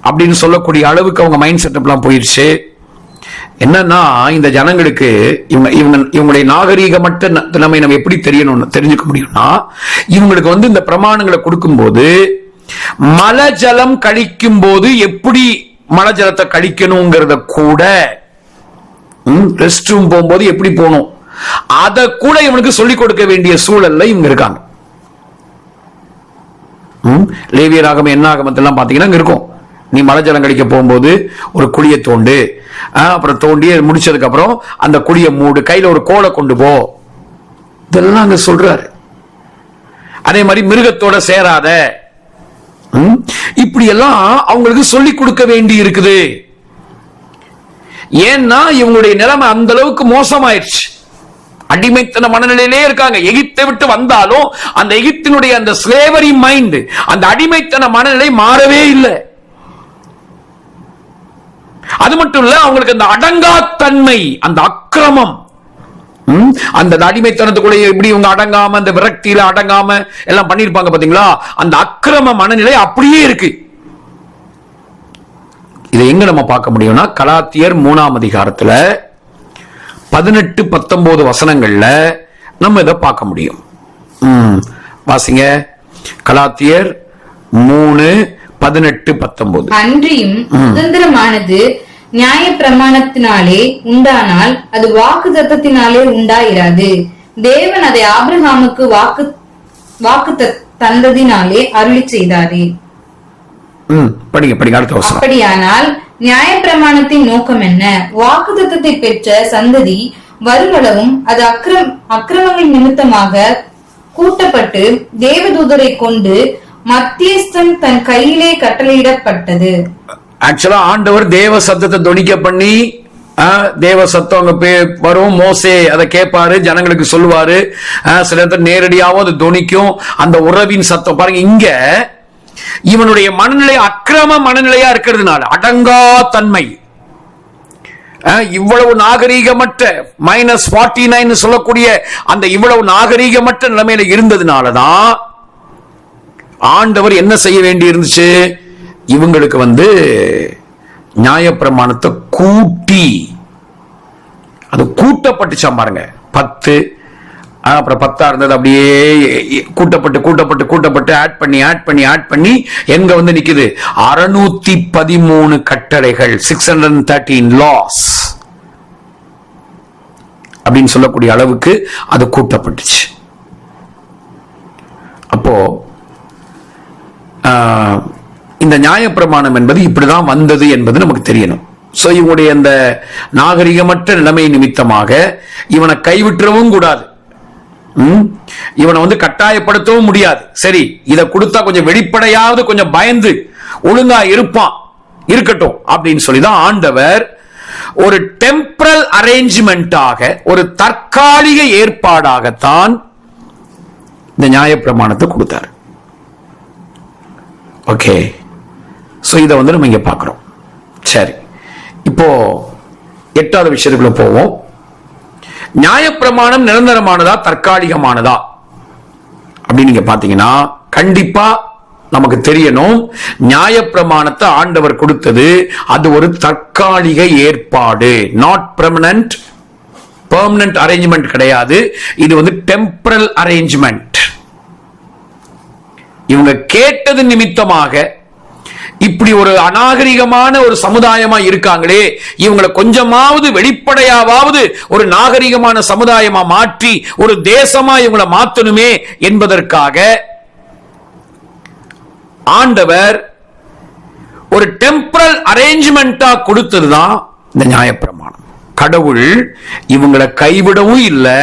[SPEAKER 3] அப்படின்னு சொல்லக்கூடிய அளவுக்கு அவங்க மைண்ட் செட்டப்லாம் போயிடுச்சு. என்னன்னா, இந்த ஜனங்களுக்கு இவங்களுடைய நாகரீகமற்ற நிலைமை நம்ம எப்படி தெரிஞ்சுக்க முடியும்னா, இவங்களுக்கு இந்த பிரமாணங்களை கொடுக்கும்போது மல ஜலம் கழிக்கும் போது எப்படி மல ஜலத்தை கழிக்கணுங்கிறத கூட, ரெஸ்ட் ரூம் போகும்போது எப்படி போகணும் அத கூட இவனுக்கு சொல்லிக் கொடுக்க வேண்டிய சூழல்ல இவங்க இருக்காங்க. லேவியராகமம் என்னாகமத்தெல்லாம் பாத்தீங்கன்னா இருக்கும், நீ மலஜலம் கழிக்க போகும்போது ஒரு குழியை தோண்டு, அப்புறம் தோண்டி முடிச்சதுக்கு அப்புறம் அந்த குழியை மூடு, கையில ஒரு கோலை கொண்டு போ, இதெல்லாம் அங்க சொல்றாரு. அதே மாதிரி மிருகத்தோட சேராத, இப்படி எல்லாம் அவங்களுக்கு சொல்லிக் கொடுக்க வேண்டி இருக்குது. ஏன்னா இவங்களுடைய நிலைமை அந்த அளவுக்கு மோசமாயிருச்சு, அடிமைத்தன மனநிலையிலே இருக்காங்க. எகிப்தை விட்டு வந்தாலும் அந்த எகிப்தினுடைய அந்த ஸ்லேவரி மைண்ட், அந்த அடிமைத்தன மனநிலை மாறவே இல்லை. அது மட்டும் இல்ல, அவங்களுக்கு அந்த அடங்காத்தன்மை, அந்த அக்கிரமம், அந்த அடிமைத்தனத்துக்குள்ள எப்படி இவங்க அடங்காம, அந்த விரக்தியில அடங்காம எல்லாம் பண்ணிருப்பாங்க பாத்தீங்களா, அந்த அக்கிரம மனநிலை அப்படியே இருக்கு. இதை எங்க நம்ம பார்க்க முடியும்னா, கலாத்தியர் 3ஆம் அதிகாரத்துல 18-19 வசனங்கள்ல நம்ம இதை பார்க்க முடியும். வாசிங்க, கலாத்தியர் 3:18-19.
[SPEAKER 4] அன்றியும் சுதந்திரமானது நியாய பிரமாணத்தினாலே உண்டானால் அது வாக்கு தத்தத்தினாலே உண்டாயிராது. தேவன் அதை ஆபிரகாமுக்கு வாக்கு தந்ததினாலே அருளி செய்தாரே.
[SPEAKER 3] படிங்க அடுத்த வசனம்.
[SPEAKER 4] அப்படியானால் நியாய பிரமாணத்தின் நோக்கம் என்ன? வாக்கு தத்தத்தை பெற்ற சந்ததி வருமளவும் அது அக்கிரமங்கள் நிமித்தமாக கூட்டப்பட்டு தேவதூதரை கொண்டு மத்தியஸ்தன் தன் கையிலே கட்டளையிடப்பட்டது.
[SPEAKER 3] ஆக்சுவலா ஆண்டவர் தேவ சத்தத்தை தொனிக்க பண்ணி, தேவ சத்தம் அங்க வரும், மோசே அதை கேட்பாரு, ஜனங்களுக்கு சொல்லுவாரு. சில நேரத்தில் நேரடியாகவும் அது தொனிக்கும், அந்த உறவின் சத்தம். பாருங்க, இங்க இவனுடைய மனநிலை அக்கிரம மனநிலையா இருக்கிறதுனால, அடங்கா தன்மை, இவ்வளவு நாகரீகமற்ற -49 சொல்லக்கூடிய அந்த இவ்வளவு நாகரீகமற்ற நிலைமையில இருந்ததுனாலதான் ஆண்டவர் என்ன செய்ய வேண்டி இருந்துச்சு, இவங்களுக்கு நியாயப்பிரமாணத்தை கூட்டி, அது கூட்டப்பட்டுச்சாம் பாருங்க. 10 அப்புறம் 10 இருந்தது, அப்படியே கூட்டப்பட்டு ஆட் பண்ணி எங்க நிக்குது 613 கட்டளைகள், 613 laws அப்படின்னு சொல்லக்கூடிய அளவுக்கு அது கூட்டப்பட்டுச்சு. அப்போ இந்த நியாயப்பிரமாணம் என்பது இப்படிதான் வந்தது என்பது நமக்கு தெரியணும். சோ இவனுடைய அந்த நாகரிகமற்ற நிலைமை நிமித்தமாக இவனை கைவிட்டுறவும் கூடாது, இவனை கட்டாயப்படுத்தவும் முடியாது. சரி, இதை கொடுத்தா கொஞ்சம் வெளிப்படையாவது கொஞ்சம் பயந்து ஒழுங்கா இருக்கட்டும் அப்படின்னு சொல்லிதான் ஆண்டவர் ஒரு டெம்பரல் அரேஞ்ச்மெண்டாக, ஒரு தற்காலிக ஏற்பாடாகத்தான் இந்த நியாயப்பிரமாணத்தை கொடுத்தார். ஓகே, சோ இதை நம்ம இங்க பார்க்கிறோம். சரி, இப்போ 8வது விஷயத்துக்குள்ள போவோம். நியாயப்பிரமாணம் நிரந்தரமானதா தற்காலிகமானதா அப்படின்னு நீங்க பாத்தீங்கன்னா, கண்டிப்பா நமக்கு தெரியணும், நியாயப்பிரமாணத்தை ஆண்டவர் கொடுத்தது அது ஒரு தற்காலிக ஏற்பாடு, நாட் பெர்மனன்ட் அரேஞ்ச்மெண்ட் கிடையாது. இது வந்து டெம்பரல் அரேஞ்ச்மெண்ட். இவங்க கேட்டது நிமித்தமாக இப்படி ஒரு அநாகரிகமான ஒரு சமுதாயமா இருக்காங்களே, இவங்களை கொஞ்சமாவது வெளிப்படையாவது ஒரு நாகரிகமான சமுதாயமா மாற்றி ஒரு தேசமா இவங்களை மாத்தணுமே என்பதற்காக ஆண்டவர் ஒரு டெம்பரல் அரேஞ்ச்மெண்டா கொடுத்ததுதான் இந்த நியாயப்பிரமாணம். கடவுள் இவங்களை கைவிடவும் இல்லை,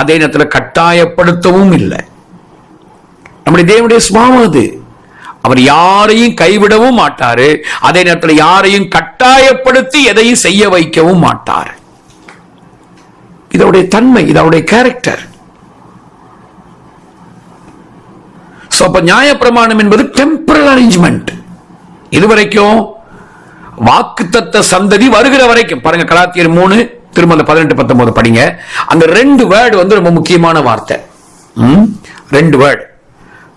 [SPEAKER 3] அதே நேரத்தில் கட்டாயப்படுத்தவும் இல்லை. நம்முடைய தேவனுடைய சுபாவம் அது. அவர் யாரையும் கைவிடவும் மாட்டாரு, அதே நேரத்தில் யாரையும் கட்டாயப்படுத்தி எதையும் செய்ய வைக்கவும் மாட்டார். இதோடைய தன்மை, இதோடைய கேரக்டர். நியாயப்பிரமாணம் என்பது டெம்பரல் அரேஞ்ச்மெண்ட். இதுவரைக்கும் வாக்குத்தத்த சந்ததி வருகிற வரைக்கும் பாருங்க, கலாத்தியர் 3 திரும்ப 18-19 படிங்க. அங்க 2 வேர்டு வந்து ரொம்ப முக்கியமான வார்த்தை. 2 வேர்டு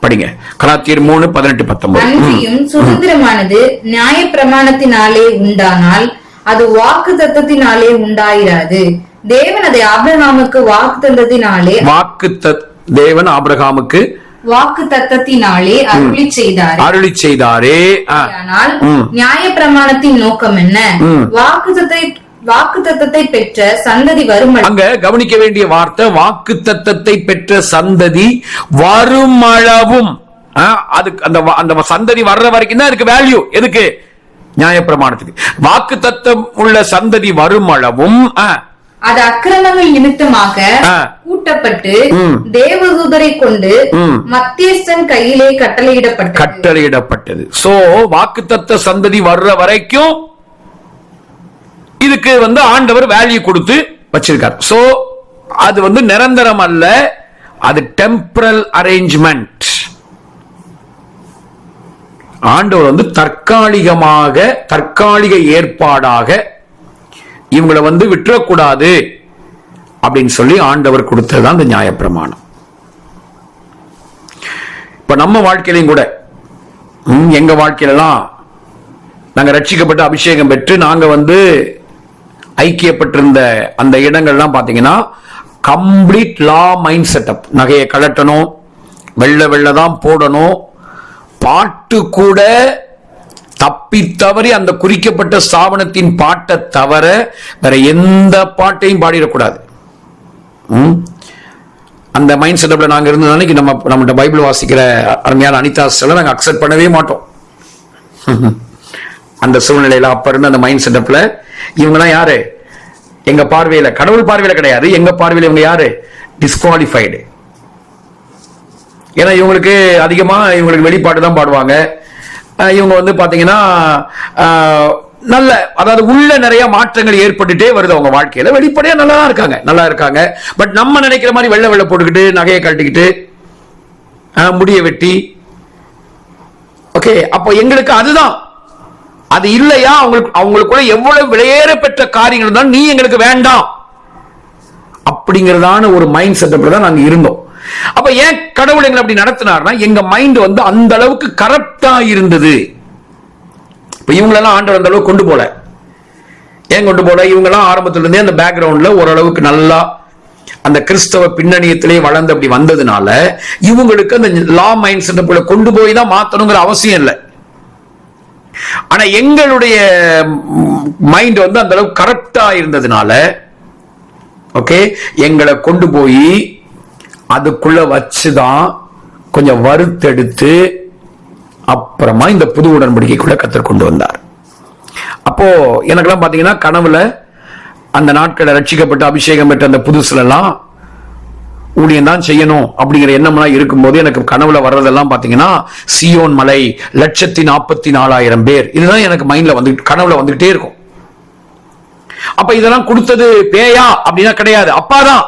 [SPEAKER 3] படிங்க. கலாத்தியர் 3:18-19.
[SPEAKER 4] அன்றியும் சுதந்திரமானது நியாயப்பிரமாணத்தினாலே உண்டானால் அது வாக்குத்தத்தத்தினாலே உண்டாயிராது. தேவன் அதை ஆபிரகாமுக்கு வாக்குத்தத்தத்தினாலே அருளி செய்தாரே. ஆனால் நியாயப்பிரமாணத்தின் நோக்கம் என்ன? வாக்குத்தத்தத்தை பெற்ற சந்ததி வரும்.
[SPEAKER 3] அங்க கவனிக்க வேண்டிய வார்த்தை வாக்குத்தத்தத்தை பெற்ற சந்ததி வருமளவும். அதுக்கு அந்த சந்ததி வர்ற வரைக்கும் தான் அதுக்கு வேல்யூ. எதுக்கு? நியாயப்பிரமாணத்துக்கு. வாக்குத்தத்தம் உள்ள சந்ததி வருமளவும்
[SPEAKER 4] அது அக்கிரமங்கள் நிமித்தமாக கூட்டப்பட்டு தேவதூதரை கொண்டு மத்தியஸ்தன் கையிலே கட்டளையிடப்பட்டது. சோ வாக்குத்தத்த சந்ததி வர்ற வரைக்கும் இதுக்கு வந்து ஆண்டவர் வேல்யூ கொடுத்து வச்சிருக்கார். சோ அது வந்து நிரந்தரம் அல்ல, அது டெம்பரல் அரேஞ்ச்மெண்ட். ஆண்டவர் வந்து தற்காலிக ஏற்பாடாக இவங்களை வந்து விட்டுறக்கூடாது அப்படின்னு சொல்லி ஆண்டவர் கொடுத்ததுதான் இந்த நியாயப்பிரமாணம். இப்ப நம்ம வாழ்க்கையிலையும் கூட எங்க வாழ்க்கையிலாம் நாங்க ரட்சிக்கப்பட்டு அபிஷேகம் பெற்று நாங்க வந்து ஐக்கியப்பட்டிருந்த அந்த இடங்கள்லாம் பாத்தீங்கன்னா கம்ப்ளீட் லா மைண்ட் செட்டப். நகையை கலட்டணும், வெள்ளை தான் போடணும், பாட்டு கூட தப்பி தவறி அந்த குறிக்கப்பட்ட ஸ்தாபனத்தின் பாட்டை தவிர வேற எந்த பாட்டையும் பாடிடக்கூடாது. அந்த மைண்ட் செட்டப்ல நாங்க இருந்ததுனால நம்ம பைபிள் வாசிக்கிற அருமையான அனிதாஸ்ல நாங்க அக்செப்ட் பண்ணவே மாட்டோம். அந்த சூழ்நிலையில அப்ப இருந்த அந்த மைண்ட் செட்டப்ல இவங்கலாம் யாரு? எங்க பார்வையில, கடவுள் பார்வையில கிடையாது, எங்க பார்வையில இவங்க யாரு? டிஸ்குவாலிஃபைடு. ஏன்னா இவங்களுக்கு அதிகமா இவங்களுக்கு வெளிப்பாடு தான் பாடுவாங்க. இவங்க வந்து பாத்தீங்கன்னா நல்ல, அதாவது உள்ள நிறைய மாற்றங்கள் ஏற்பட்டுட்டே வருது அவங்க வாழ்க்கையில. வெளிப்படையா நல்லா இருக்காங்க. பட் நம்ம நினைக்கிற மாதிரி வெள்ளை போட்டுக்கிட்டு நகையை கழட்டிக்கிட்டு முடிய வெட்டி, ஓகே, அப்போ எங்களுக்கு அதுதான் அது இல்லையா? அவங்களுக்குள்ள எவ்வளவு விலையேற பெற்ற காரியங்கள் இருந்தாலும் நீ எங்களுக்கு வேண்டாம் அப்படிங்கறதான ஒரு மைண்ட் செட்டப்ல தான் நாங்க இருந்தோம். அப்ப ஏன் கடவுள் எங்களை அப்படி நடத்தினார்னா, எங்க மைண்ட் வந்து அந்த அளவுக்கு கரப்டா இருந்தது. இப்ப இவங்களெல்லாம் ஆண்டவர் அந்த அளவுக்கு கொண்டு போல. ஏன் கொண்டு போல? இவங்கெல்லாம் ஆரம்பத்துல இருந்தே அந்த பேக்ரவுண்ட்ல ஓரளவுக்கு நல்லா அந்த கிறிஸ்தவ பின்னணியத்திலே வளர்ந்து அப்படி வந்ததுனால இவங்களுக்கு அந்த லா மைண்ட் செட்டப்ல கொண்டு போய் தான் மாத்தணுங்கிற அவசியம் இல்லை. ஆனா எங்களுடைய மைண்ட் வந்து அந்த அளவுக்கு கரப்டா இருந்ததுனால ஓகே, எங்களை கொண்டு போய் அதுக்குள்ள வச்சுதான் கொஞ்சம் வறுத்தெடுத்து அப்புறமா இந்த புது உடன்படிக்கைக்குள்ள கர்த்தர் கொண்டு வந்தார். அப்போ எனக்கெல்லாம் பாத்தீங்கன்னா கனவுல அந்த நாட்களை ரட்சிக்கப்பட்டு அபிஷேகம் பெற்ற அந்த புதுசுல எல்லாம் ஊழியம் தான் செய்யணும் அப்படிங்கிற எண்ணம்லாம் இருக்கும்போது எனக்கு கனவுல வர்றதெல்லாம் பாத்தீங்கன்னா சியோன் மலை, 144,000 பேர், இதுதான் எனக்கு மைண்ட்ல வந்து கனவுல வந்துகிட்டே இருக்கும். அப்ப இதெல்லாம் கொடுத்தது பேயா அப்படின்னா கிடையாது, அப்பாதான்.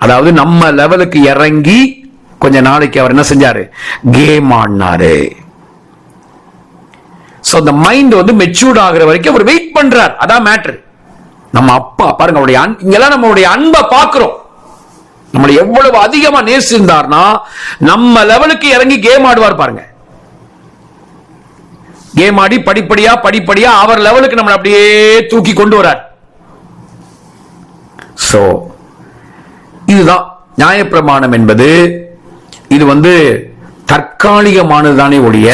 [SPEAKER 4] அதாவது நம்ம லெவலுக்கு இறங்கி கொஞ்ச நாளைக்கு அவர் என்ன செஞ்சாரு? கேம் ஆடினாரு. சோ அந்த மைண்ட் வந்து மெச்சூர்ட் ஆகிற வரைக்கும் அவர் வெயிட் பண்றார். அதான் மேட்டர். நம்ம அப்பா பாருங்க, அவருடைய இங்கெல்லாம் நம்மளுடைய அன்பை பார்க்கிறோம்.
[SPEAKER 3] நம்மளை எவ்வளவு அதிகமா நேசிருந்தார்னா நம்ம லெவலுக்கு இறங்கி கேம் ஆடுவார் பாருங்க. கேம் ஆடி படிப்படியா அவர் லெவலுக்கு நம்மளை அப்படியே தூக்கி கொண்டு வரார். சோ இதுதான் நியாயப்பிரமாணம் என்பது. இது தற்காலிகமானதுதானே ஒழிய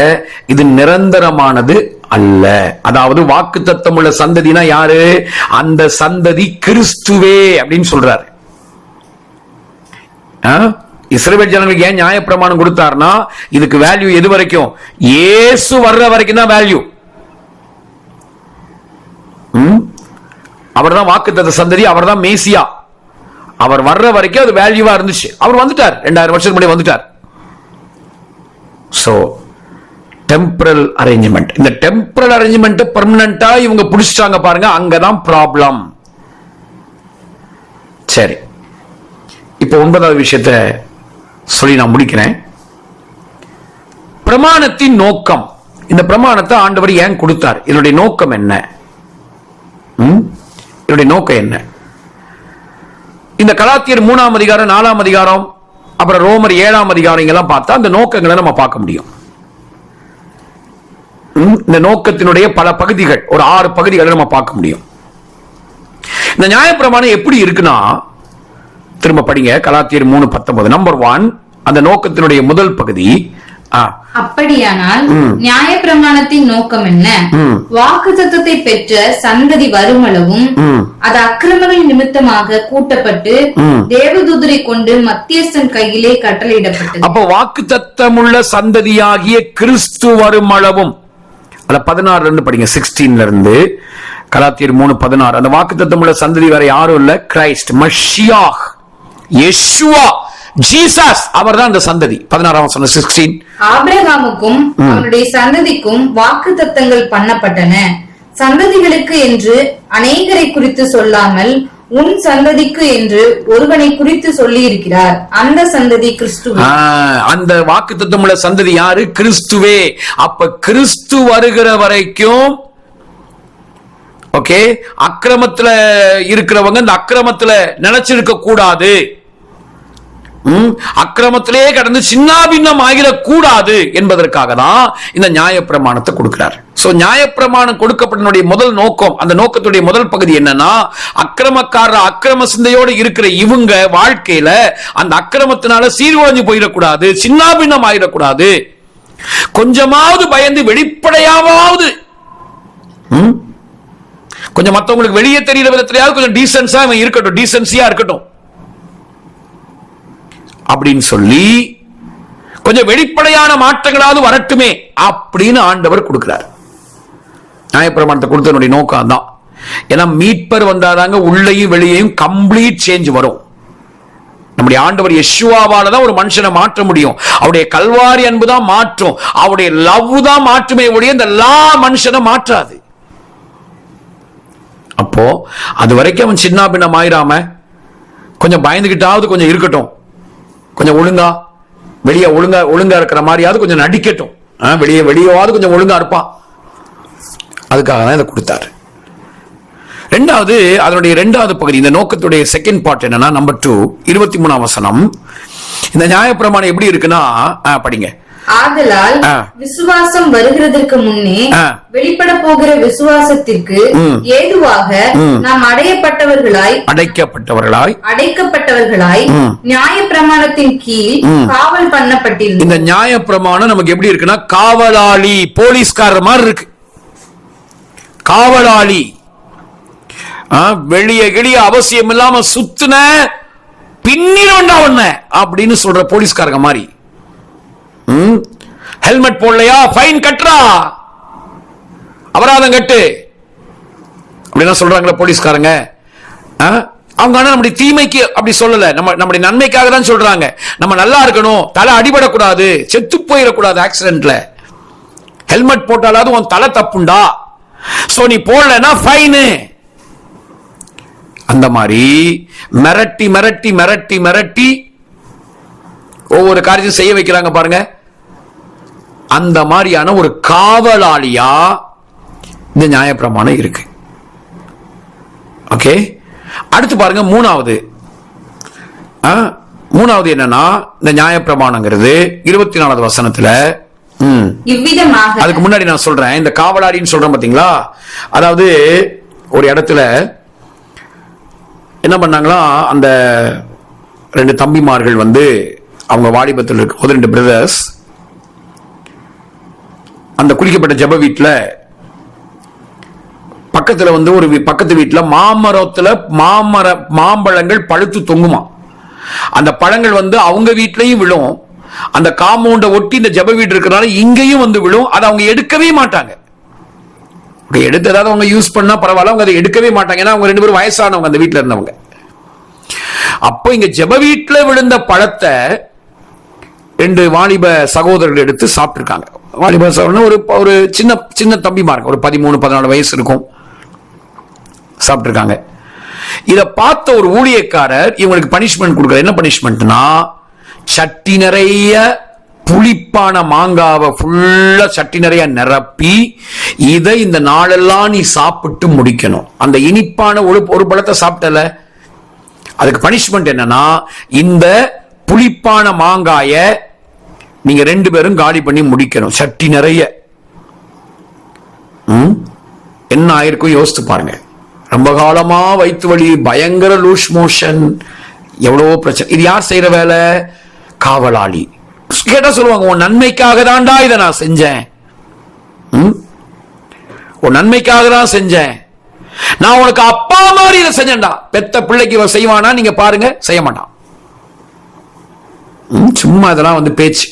[SPEAKER 3] இது நிரந்தரமானது அல்ல. அதாவது வாக்குத்தத்தம் உள்ள சந்ததினா யாரு? அந்த சந்ததி கிறிஸ்துவே அப்படின்னு சொல்றாரு. இஸ்ரவேல் ஜனங்களுக்கு ஏன் நியாயப்பிரமாணம் கொடுத்தார்னா இதுக்கு வேல்யூ எது வரைக்கும்? இயேசு வர்ற வரைக்கும் தான் வேல்யூ. அவர்தான் வாக்குத்தத்த சந்ததி, அவர்தான் மேசியா. அவர் வர்ற வரைக்கும் அது வேல்யூவா இருந்துச்சு. அவர் வந்துட்டார், 2000 வருஷத்துக்கு முன்னாடி வந்துட்டார். So temporal arrangement. இந்த டெம்பரல் அரேஞ்ச்மெண்ட் பெர்மனண்டா இவங்க புடிச்சிட்டாங்க பாருங்க, அங்கதான் ப்ராப்ளம். சரி, இப்ப 9வது விஷயத்தை சொல்லி நான் முடிக்கிறேன். பிரமாணத்தின் நோக்கம். இந்த பிரமாணத்தை ஆண்டவர் ஏன் கொடுத்தார்? இதனுடைய நோக்கம் என்ன? இதனுடைய நோக்கம் என்ன? இந்த கலாத்தியர் 3ஆம் அதிகாரம் 4ஆம் அதிகாரம் அப்புறம் ரோமர் 7ஆம் அதிகாரம் இதெல்லாம் பார்த்தா அந்த நோக்கங்களை நம்ம பார்க்க முடியும். இந்த நோக்கத்தினுடைய பல பகுதிகள், ஒரு 6 பகுதிகளை நம்ம பார்க்க முடியும். இந்த நியாயப்பிரமாணம் எப்படி இருக்குன்னா, திரும்ப படிங்க கலாத்தியர் 3:19. நம்பர் 1, அந்த நோக்கத்தினுடைய முதல் பகுதி.
[SPEAKER 4] அப்படியானால் நியாயப்பிரமாணத்தின் நோக்கம் என்ன? வாக்குத்தத்தத்தை பெற்ற சந்ததி வருமளவும் அது அக்கிரமங்கள் நிமித்தமாக கூட்டப்பட்டு தேவதூதரை கொண்டு மத்தியஸ்தன் கையிலே கட்டளையிடப்பட்டது.
[SPEAKER 3] அப்போ வாக்குத்தத்தமுள்ள சந்ததியாகிய கிறிஸ்து வருமளவும், அத 16 படிங்க, 16 இருந்து கலாத்தியர் 3:16. அந்த வாக்குத்தத்தமுள்ள சந்ததி வேற யாரும் இல்ல, கிரைஸ்ட், மஷியாஹ், யெஷுவா, ஜீசஸ், அவர்தான் அந்த சந்ததி. 16ஆம் வசனம் 16.
[SPEAKER 4] ஆபிரகாமுக்கும் அவனுடைய சந்ததிக்கும் வாக்குத்தத்தங்கள் பண்ணப்பட்டன. சந்ததிகளுக்கு என்று அநேகரை குறித்து சொல்லாமல் உன் சந்ததிக்கு என்று ஒருவனை குறித்து சொல்லி இருக்கிறார். அந்த சந்ததி கிறிஸ்து.
[SPEAKER 3] அந்த வாக்குத்தத்தமுள்ள சந்ததி யாரு? கிறிஸ்துவே. அப்ப கிறிஸ்து வருகிற வரைக்கும் ஓகே, அக்கிரமத்துல இருக்கிறவங்க இந்த அக்கிரமத்துல நினைச்சிருக்க கூடாது, அக்கிரமத்திலே கடந்து சின்னாபின்னம் ஆகிடக்கூடாது என்பதற்காக தான் இந்த நியாயப்பிரமாணத்தை கொடுக்கிறார். சோ நியாயப்பிரமாணம் கொடுக்கப்பட்ட முதல் நோக்கம், அந்த நோக்கத்துடைய முதல் பகுதி என்னன்னா, அக்கிரமக்காரர் அக்கிரம சிந்தையோடு இருக்கிற இவங்க வாழ்க்கையில அந்த அக்கிரமத்தினால சீர்குலைஞ்சு போயிடக்கூடாது, சின்னாபின்னம் ஆகிடக்கூடாது. கொஞ்சமாவது பயந்து வெளிப்படையாவது கொஞ்சம் மற்றவங்களுக்கு வெளியே தெரியற விதத்திலேயாவது கொஞ்சம் டீசன்ஸா இருக்கட்டும், டீசன்சியா இருக்கட்டும் அப்படின்னு சொல்லி கொஞ்சம் வெளிப்படையான மாற்றங்களாவது வரட்டுமே அப்படின்னு ஆண்டவர் கொடுக்கிறார். நியாயப்பிரமாணத்தை கொடுத்தனுடைய நோக்கம் தான். ஏன்னா மீட்பர் வந்தாதாங்க உள்ளேயும் வெளியேயும் கம்ப்ளீட் சேஞ்ச் வரும். நம்முடைய ஆண்டவர் யெஷுவாவால தான் ஒரு மனுஷனை மாற்ற முடியும். அவருடைய கல்வாரி அன்பு தான் மாற்றும், அவருடைய லவ் தான் மாற்றுமே ஒழிய இந்த லா மனுஷனை மாற்றாது. அப்போ அது வரைக்கும் அவன் சின்ன பின்னம் ஆயிராம கொஞ்சம் பயந்துகிட்டாவது கொஞ்சம் இருக்கட்டும், கொஞ்சம் ஒழுங்கா வெளியே ஒழுங்கா இருக்கிற மாதிரியாவது கொஞ்சம் நடிக்கட்டும், வெளியாவது கொஞ்சம் ஒழுங்கா இருப்பான். அதுக்காக தான் இதை கொடுத்தாரு. ரெண்டாவது, அதனுடைய 2வது பகுதி, இந்த நோக்கத்துடைய செகண்ட் பார்ட் என்னன்னா, நம்பர் 2, 23ஆம் வசனம். இந்த நியாயப்பிரமாணம் எப்படி இருக்குன்னா, படிங்க.
[SPEAKER 4] ஆதலால் விசுவாசம் வருகிறதற்கு முன்னே வெளிப்பட போகிற விசுவாசத்திற்கு ஏதுவாக நாம் அடைக்கப்பட்டவர்களாய் நியாயப்பிரமாணத்தின் கீழ் காவல் பண்ணப்பட்டிருந்தோம்.
[SPEAKER 3] இந்த நியாயப்பிரமாணம் நமக்கு எப்படி இருக்குன்னா, காவலாளி, போலீஸ்காரர் மாதிரி இருக்கு. காவலாளி, வெளிய அவசியம் இல்லாம சுத்துன பின்னிடா ஒண்ண அப்படின்னு சொல்ற போலீஸ்காரங்க மாதிரி. ஹெல்மெட் போடலையா ஃபைன் கட்டுறா, அபராதம் கட்டு அப்படின்னா சொல்றாங்களா போலீஸ்காரங்க. அவங்க ஆனா நம்முடைய தீமைக்கு அப்படி சொல்லல, நம்முடைய நன்மைக்காக தான் சொல்றாங்க. நம்ம நல்லா இருக்கணும், தலை அடிபடக்கூடாது, செத்து போயிடக்கூடாது ஆக்சிடென்ட்ல. ஹெல்மெட் போட்டாலாவது உன் தலை தப்புண்டா, சோ நீ போடலன்னா ஃபைனு. அந்த மாதிரி மிரட்டி மிரட்டி மிரட்டி மிரட்டி ஒவ்வொரு காரியத்தையும் செய்ய வைக்கிறாங்க பாருங்க. அந்த மாதிரியான ஒரு காவலாளியா இந்த நியாயப்பிரமாணம் இருக்கு. ஓகே, அடுத்து பாருங்க 3வது, மூணாவது என்னன்னா, இந்த நியாயப்பிரமாணங்கிறது 24வது வசனத்துல
[SPEAKER 4] இவ்விதமாக,
[SPEAKER 3] அதுக்கு முன்னாடி நான் சொல்றேன், இந்த காவலாளின்னு சொல்றேன் பாத்தீங்களா, அதாவது ஒரு இடத்துல என்ன பண்ணாங்களா, அந்த 2 தம்பிமார்கள் அவங்க வாலிபத்தில் இருக்கும் 2 பிரதர்ஸ் அந்த குளிக்கப்பட்ட ஜெப வீட்டுல பக்கத்துல ஒரு பக்கத்து வீட்டுல மாமரத்துல மாம்பழங்கள் பழுத்து தொங்குமா. அந்த பழங்கள் அவங்க வீட்லயும் விழும், அந்த காம்பவுண்ட ஒட்டி இந்த ஜெப வீடு இருக்கிறனால இங்கேயும் விழும். அதை அவங்க எடுக்கவே மாட்டாங்க. எடுத்து ஏதாவது அவங்க யூஸ் பண்ணா பரவாயில்ல, அவங்க அதை எடுக்கவே மாட்டாங்க. ஏன்னா அவங்க 2 பேரும் வயசானவங்க, அந்த வீட்டுல இருந்தவங்க. அப்போ இங்க ஜெப வீட்டுல விழுந்த பழத்தை 2 வாலிப சகோதரர்கள் எடுத்து சாப்பிட்டுருக்காங்க. வாலிப சகோதரர் ஒரு சின்ன சின்ன தம்பிமார்கள், ஒரு 13-14 வயசு இருக்கும், சாப்பிட்டுருக்காங்க. இத பார்த்த ஒரு ஊழியக்காரர் இவங்களுக்கு பனிஷ்மெண்ட் கொடுக்கிறார். என்ன பனிஷ்மெண்ட்னா, சட்டி நிறைய புளிப்பான மாங்காவை ஃபுல்லா சட்டி நிறைய நிரப்பி இதை இந்த நாளெல்லாம் நீ சாப்பிட்டு முடிக்கணும். அந்த இனிப்பான ஒரு பழத்தை சாப்பிட்டல, அதுக்கு பனிஷ்மெண்ட் என்னன்னா, இந்த புளிப்பான மாங்காய நீங்க 2 பேரும் காலி பண்ணி முடிக்கணும், சட்டி நிறைய. என்ன ஆயிருக்கும் யோசித்து பாருங்க. ரொம்ப காலமா வயிற்று வலி, பயங்கர லூஸ் மோஷன், எவ்வளவோ பிரச்சனை. இது யார் செய்யற வேலை? காவலாளி. கேட்டா சொல்லுவாங்க, உன் நன்மைக்காக தான்டா இதை நான் செஞ்சேன், உன் நன்மைக்காக தான் செஞ்சேன், நான் உனக்கு அப்பா மாதிரி இதை செஞ்சேன்டா. பெத்த பிள்ளைக்கு இவன் செய்வானா? நீங்க பாருங்க, செய்ய மாட்டான். சும்மா இதெல்லாம் பேச்சு.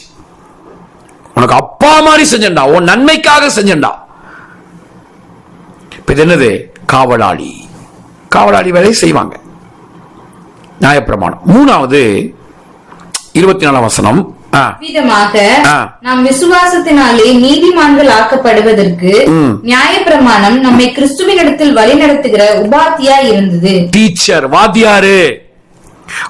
[SPEAKER 3] உனக்கு அப்பா மாதிரி செஞ்சேன்டா, உன் நன்மைக்காக செஞ்சேன்டா. இது என்னது? காவலாளி. காவலாளி வேலை செய்வாங்க. நியாயப்பிரமாணம். மூணாவது 24 வசனம்.
[SPEAKER 4] விதமாக நாம் விசுவாசத்தினாலே நீதிமான்கள் ஆக்கப்படுவதற்கு நியாயப்பிரமாணம் நம்மை கிறிஸ்துவினிடத்தில் வழிநடத்துகிற உபாத்தியா இருந்தது. டீச்சர்,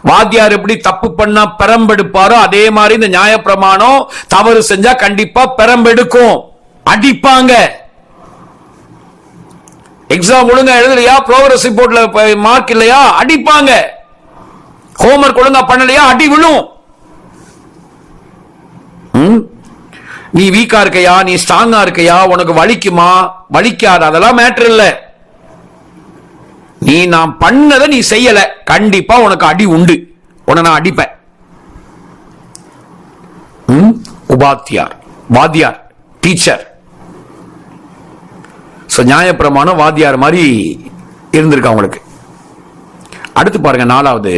[SPEAKER 3] வாத்தியார் எப்படி தப்பு பண்ணா பெரம்பெடுப்பாரோ அதே மாதிரி இந்த நியாயப்பிரமாணம் தவறு செஞ்சா கண்டிப்பா பெரம்பெடுக்கும், அடிப்பாங்க. எக்ஸாம் ஒழுங்கா எழுதலையா, ப்ரோக்ரஸ் ரிப்போர்ட்ல மார்க் இல்லையா, அடிப்பாங்க. ஹோம்வொர்க் ஒழுங்கா பண்ணலையா, அடி விழும். நீ வீக்கா இருக்கையா, நீ ஸ்ட்ராங்கா இருக்கையா, உனக்கு வலிக்குமா வலிக்காத, அதெல்லாம் மேட்டர் இல்ல. நீ நான் பண்ணதை நீ செய்யல, கண்டிப்பா உனக்கு அடி உண்டு, உன்னை நான் அடிப்பேன். உபாத்தியார், வாத்தியார், டீச்சர். நியாயப்பிரமாணம் வாத்தியார் மாதிரி இருந்திருக்கு அவங்களுக்கு. அடுத்து பாருங்க, 4வது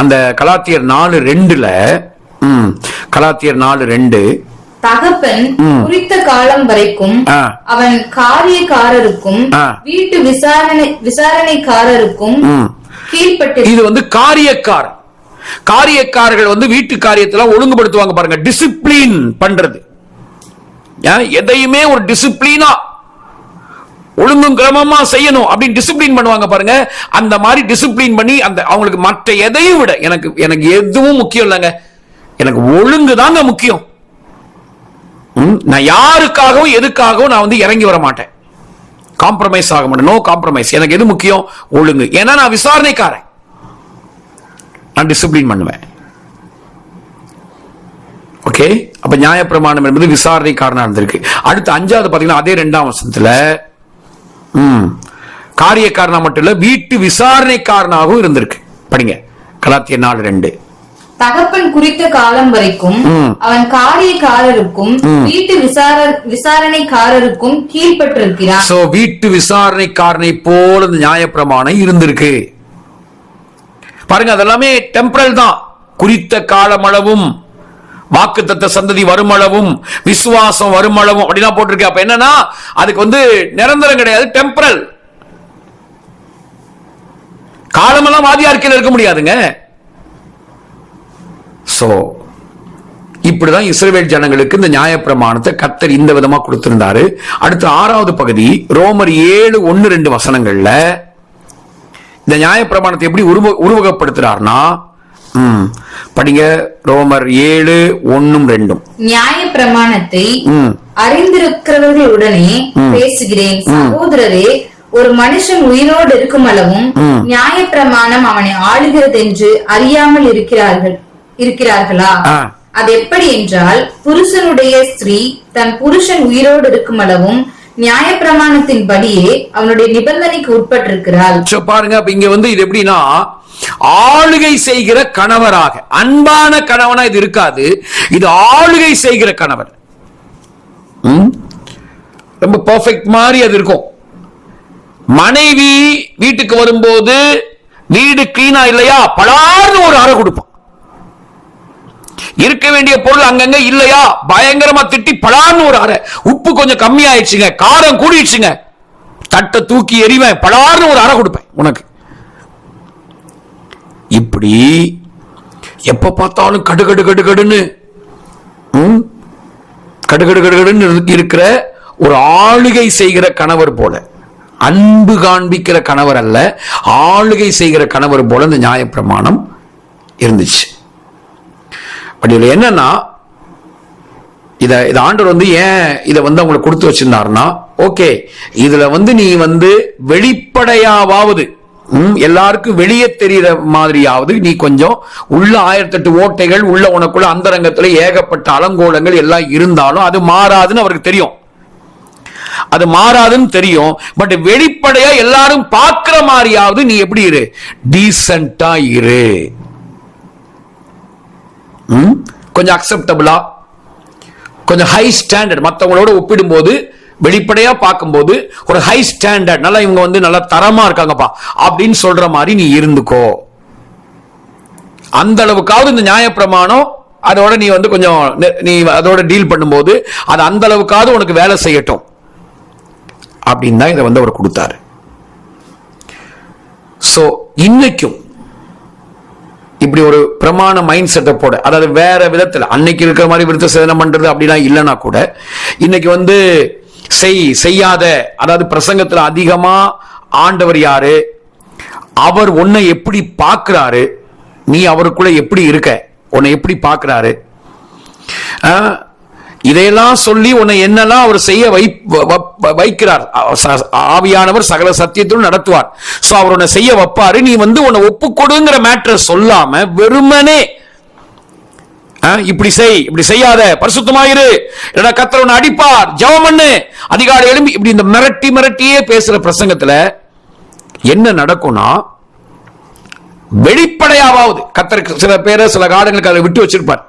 [SPEAKER 3] அந்த கலாத்தியர் 4:2, கலாத்தியர் 4:2,
[SPEAKER 4] தகப்பன் குறித்த காலம் வரைக்கும் அவன் காரியக்காரருக்கும் வீட்டு விசாரணைக்காரருக்கும் கீழ்பட்டு. இது காரியக்காரர்கள் வீட்டு காரியத்துல ஒழுங்குபடுத்துவாங்க பாருங்க, டிசிப்ளின் பண்றது. எதையுமே ஒரு டிசிப்ளினா ஒழுங்கும் கிரமமா செய்யணும் அப்படின்னு டிசிப்ளின் பண்ணுவாங்க பாருங்க. அந்த மாதிரி டிசிப்ளின் பண்ணி அந்த அவங்களுக்கு மற்ற எதையும் விட எனக்கு எதுவும் முக்கியம் இல்லைங்க, எனக்கு ஒழுங்கு தாங்க முக்கியம். நான் யாருக்காகவும் எதுக்காகவும் நான் இறங்கி வர மாட்டேன், காம்ப்ரமைஸ் ஆக மாட்டேன், நோ காம்ப்ரமைஸ். எனக்கு எது முக்கியம்? ஒழுங்கு. ஏன்னா நான் விசாரணைக்காரன், நான் டிசிப்ளின் பண்ணுவேன். ஓகே, அப்ப நியாயப்பிரமாணம் என்பது விசாரணைக்காரனா இருந்திருக்கு. அடுத்து 5வது பாத்தீங்கன்னா அதே 2ஆம் வசனத்துல காரியக்காரனா மட்டும் இல்ல, வீட்டு விசாரணைக்காரனாகவும் இருந்திருக்கு. படிங்க, கலாத்தியர் 4:2. தகப்பன் குறித்த காலம் வரைக்கும் அவன் காரியக்காரருக்கும் வீட்டு விசாரணைக்காரருக்கும் கீழ்பட்டிருக்கிறான்.
[SPEAKER 3] சோ வீட்டு விசாரணைக்காரனை போல இந்த நியாயப்பிரமாணம் இருந்திருக்கு பாருங்க. அதெல்லாமே டெம்பரல் தான். குறித்த காலமளவும், வாக்குத்தத்த சந்ததி வருமளவும், விசுவாசம் வருமளவும் அப்படின்னா போட்டிருக்கு. அப்ப என்னன்னா, அதுக்கு நிரந்தரம் கிடையாது, டெம்பரல். காலமெல்லாம் வாதியார் கீழ இருக்க முடியாதுங்க. சோ இப்படிதான் இஸ்ரவேல் ஜனங்களுக்கு இந்த நியாயப்பிரமாணத்தை கர்த்தர் இந்த விதமா கொடுத்திருந்தாரு. அடுத்து 6வது பகுதி ரோமர் 7:1-2 வசனங்கள்ல இந்த நியாயப்பிரமாணத்தை எப்படி உருவகப்படுத்துறாருன்னா, படிங்க, ரோமர் 7:1-2.
[SPEAKER 4] நியாயப்பிரமாணத்தை அறிந்திருக்கிறவர்களுடனே பேசுகிறேன், சகோதரரே, ஒரு மனுஷன் உயிரோடு இருக்கும் அளவும் நியாயப்பிரமாணம் அவனை ஆளுகிறது என்று அறியாமல் இருக்கிறார்களா? அது எப்படி என்றால், புருஷனுடைய ஸ்திரீ தன் புருஷன் உயிரோடு இருக்கும் அளவும் நியாயப்பிரமாணத்தின் படியே அவனுடைய நிபந்தனைக்கு உட்பட்டிருக்கிறாள்.
[SPEAKER 3] பாருங்க, அப்ப இங்க வந்து இது எப்படின்னா, ஆளுகை செய்கிற கணவராக, அன்பான கணவனா இது இருக்காது. இது ஆளுகை செய்கிற கணவர். ரொம்ப பெர்ஃபெக்ட் மாதிரி அது இருக்கும். மனைவி வீட்டுக்கு வரும்போது வீடு கிளீனா இல்லையா, பலார்னு ஒரு அறை கொடுப்பான். இருக்க வேண்டிய பொருள் அங்கங்க இல்லையா, பயங்கரமா திட்டி பலார்னு ஒரு அறை. உப்பு கொஞ்சம் கம்மி ஆயிடுச்சுங்க, காரம் கூடிடுச்சுங்க, தட்டை தூக்கி எறிவேன், பலார்னு ஒரு அறை கொடுப்பேன் உனக்கு. இப்படி எப்ப பார்த்தாலும் கடுகடு கடுகடுன்னு கடுகடு கடுகடுன்னு இருக்கிற ஒரு ஆளுகை செய்கிற கணவர் போல, அன்பு காண்பிக்கிற கணவர் அல்ல, ஆளுகை செய்கிற கணவர் போல இந்த நியாயப்பிரமாணம் இருந்துச்சு. பட் இதுல என்னன்னா, இத ஆண்டவர் வந்து ஏன் இதை வந்து அவங்களை கொடுத்து வச்சிருந்தாருன்னா, ஓகே இதுல வந்து நீ வந்து வெளிப்படையாவது எல்லாருக்கும் வெளியே தெரிகிற மாதிரியாவது நீ கொஞ்சம் உள்ள 1008 ஓட்டைகள் உள்ள உனக்குள்ள அந்தரங்கத்துல ஏகப்பட்ட அலங்கோலங்கள் எல்லாம் இருந்தாலும் அது மாறாதுன்னு அவருக்கு தெரியும். அது மாறாதுன்னு தெரியும். பட் வெளிப்படையா எல்லாரும் பார்க்கிற மாதிரியாவது நீ எப்படி இரு, டீசென்ட்டா இரு, கொஞ்சம் அக்செப்டபிளா, கொஞ்சம் ஹை ஸ்டாண்டர்ட், மற்றவங்களோட ஒப்பிடும்போது வெளிப்படையா பார்க்கும்போது ஒரு ஹை ஸ்டாண்டர்ட், நல்லா இவங்க வந்து நல்லா தரமா இருக்காங்கப்பா அப்படின்னு சொல்ற மாதிரி நீ இருந்துக்கோ. அந்த அளவுக்காவது இந்த நியாயப்பிரமாணம் அதோட நீ வந்து கொஞ்சம் நீ அதோட டீல் பண்ணும்போது அது அந்த அளவுக்காவது உனக்கு வேலை செய்யட்டும் அப்படின்னு தான் இதை வந்து அவர் கொடுத்தாரு. சோ இன்னைக்கும் இப்படி ஒரு பிரமாண மைண்ட் செட்டப்போட, அதாவது வேற விதத்துல அன்னைக்கு இருக்கிற மாதிரி விருத்த சேதனம் பண்றது அப்படிலாம் இல்லைன்னா கூட இன்னைக்கு வந்து செய்யாத, அதாவது பிரசங்கத்துல அதிகமா ஆண்டவர் யாரு, அவர் உன்னை எப்படி பார்க்கிறாரு, நீ அவருக்குள்ள எப்படி இருக்க, உன்னை எப்படி பார்க்கிறாரு, இதையெல்லாம் சொல்லி உன்னை என்னெல்லாம் அவர் செய்ய வைக்கிறார். ஆவியானவர் சகல சத்தியத்துடன் நடத்துவார். சோ அவர் உன்னை செய்ய வைப்பாரு. நீ வந்து உன்னை ஒப்புக்கொடுங்கிற மேட்டர் சொல்லாம வெறுமனே இப்படி செய், இப்படி செய்யாத, பரிசுத்தமாயிரு, இல்லைன்னா கர்த்தர் உன்னை அடிப்பார், ஜெபம் பண்ணு, அதிகாலை எழும்பி, இப்படி இந்த மிரட்டி மிரட்டியே பேசுற பிரசங்கத்துல என்ன நடக்கும்னா, வெளிப்படையாவது கர்த்தருக்கு சில பேரை சில காலங்களுக்கு அதை விட்டு வச்சிருப்பார்.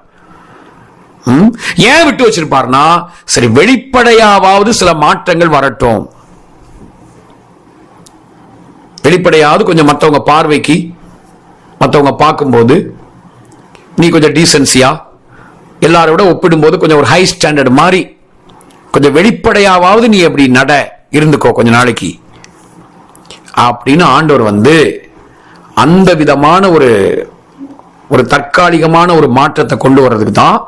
[SPEAKER 3] ஏன் விட்டு வச்சிருப்பார்னா, சரி வெளிப்படையாவது சில மாற்றங்கள் வரட்டும், வெளிப்படையாவது கொஞ்சம் மற்றவங்க பார்வைக்கு, மற்றவங்க பார்க்கும்போது நீ கொஞ்சம் டீசென்சியா, எல்லாரோட ஒப்பிடும்போது கொஞ்சம் ஒரு ஹை ஸ்டாண்டர்ட் மாதிரி கொஞ்சம் வெளிப்படையாவது நீ எப்படி நட இருந்துக்கோ கொஞ்ச நாளைக்கு அப்படின்னு ஆண்டவர் வந்து அந்த விதமான ஒரு தற்காலிகமான ஒரு மாற்றத்தை கொண்டு வர்றதுக்கு தான்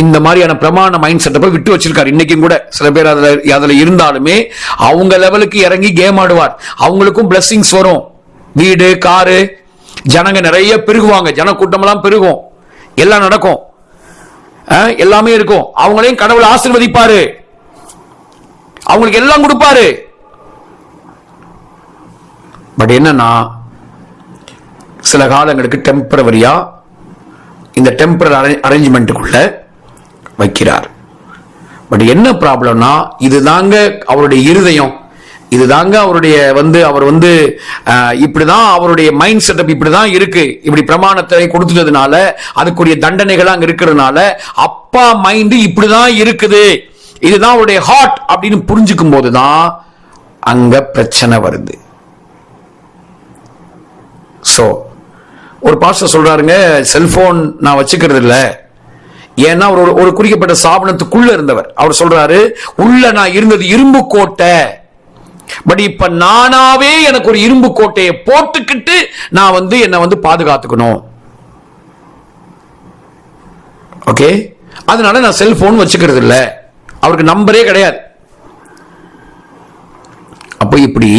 [SPEAKER 3] இந்த மாதிரியான பிரமாண மைண்ட் செட்டப்பை விட்டு வச்சிருக்காரு. இன்னைக்கும் கூட சில பேர் அதுல இருந்தாலுமே அவங்க லெவலுக்கு இறங்கி கேம் ஆடுவார். அவங்களுக்கும் பிளெஸிங்ஸ் வரும், வீடு காரு, ஜனங்க நிறைய பெருகுவாங்க, ஜன கூட்டமெல்லாம் பெருகும், எல்லாம் நடக்கும், எல்லாமே இருக்கும். அவங்களையும் கடவுள் ஆசீர்வதிப்பாரு, அவங்களுக்கு எல்லாம் கொடுப்பாரு. பட் என்னன்னா, சில காலங்களுக்கு டெம்பரவரியா இந்த டெம்பரரி அரேஞ்ச்மெண்ட்டுக்குள்ள வைக்கிறார். பட் என்ன ப்ராப்ளம்னா, இதுதாங்க அவருடைய இருதயம், இதுதாங்க அவருடைய வந்து அவர் வந்து இப்படிதான் அவருடைய மைண்ட் செட்டப் இப்படிதான் இருக்கு. இப்படி பிரமாணத்தை கொடுத்துட்டதுனால அதுக்குரிய தண்டனைகள் அங்க இருக்கிறதுனால அப்பா மைண்ட் இப்படிதான் இருக்குது, இதுதான் அவருடைய ஹார்ட் அப்படின்னு புரிஞ்சுக்கும் போதுதான் அங்க பிரச்சனை வருது. சோ ஒரு பாஸ்டர் சொல்றாருங்க, செல்போன் நான் வச்சுக்கிறது இல்ல, ஏன்னா அவர் ஒரு குறிக்கப்பட்ட ஸ்தாபனத்துக்குள்ள இருந்தவர். அவர் சொல்றாரு, உள்ள நான் இருந்தது இரும்பு கோட்டை, பட் இப்ப நானாவே எனக்கு ஒரு இரும்பு கோட்டையை போட்டுக்கிட்டு நான் வந்து என்ன வந்து பாதுகாத்துக்கணும். ஓகே, அதனால நான் செல்போன் வச்சுக்கிறது இல்ல, அவருக்கு நம்பரே கிடையாது. அப்ப இப்படி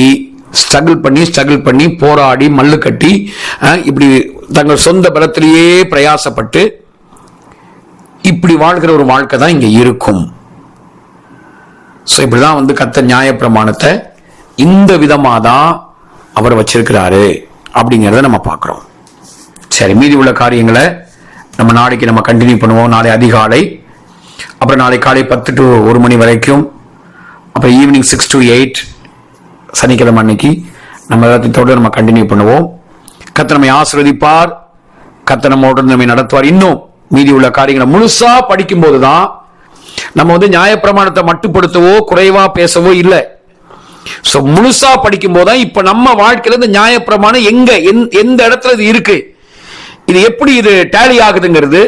[SPEAKER 3] ஸ்ட்ரகிள் பண்ணி போராடி மல்லு கட்டி இப்படி தங்கள் சொந்த பலத்திலேயே பிரயாசப்பட்டு இப்படி வாழ்கிற ஒரு வாழ்க்கை தான் இங்க இருக்கும். இப்படிதான் வந்து கர்த்தர் நியாயப்பிரமாணத்தை இந்த விதமா தான் அவர் வச்சிருக்கிறாரு அப்படிங்கிறத நம்ம பார்க்கிறோம். சரி, மீதி உள்ள காரியங்களை நம்ம நாளைக்கு நம்ம கண்டினியூ பண்ணுவோம். நாளை அதிகாலை, அப்புறம் நாளை காலை 10 to 1 மணி வரைக்கும், அப்புறம் ஈவினிங் 6 to 8 சனிக்கிழமை அன்னைக்கு நம்ம எல்லாத்தையும் நம்ம கண்டினியூ பண்ணுவோம். கர்த்தர் நம்மை ஆசீர்வதிப்பார், கர்த்தர் நம்மோடு நம்மை நடத்துவார். இன்னும் மீதி உள்ள காரியங்களை முழுசா படிக்கும் போதுதான் நம்ம நியாயப்பிரமாணத்தை மட்டுப்படுத்தவோ குறைவா பேசவோ இல்லை. சோ முழுசா படிக்கும் போதுதான் இப்ப நம்ம வாழ்க்கையில இந்த நியாயப்பிரமாணம் எந்த இடத்துல இது இருக்கு, இது எப்படி இது டேலி ஆகுதுங்கிறது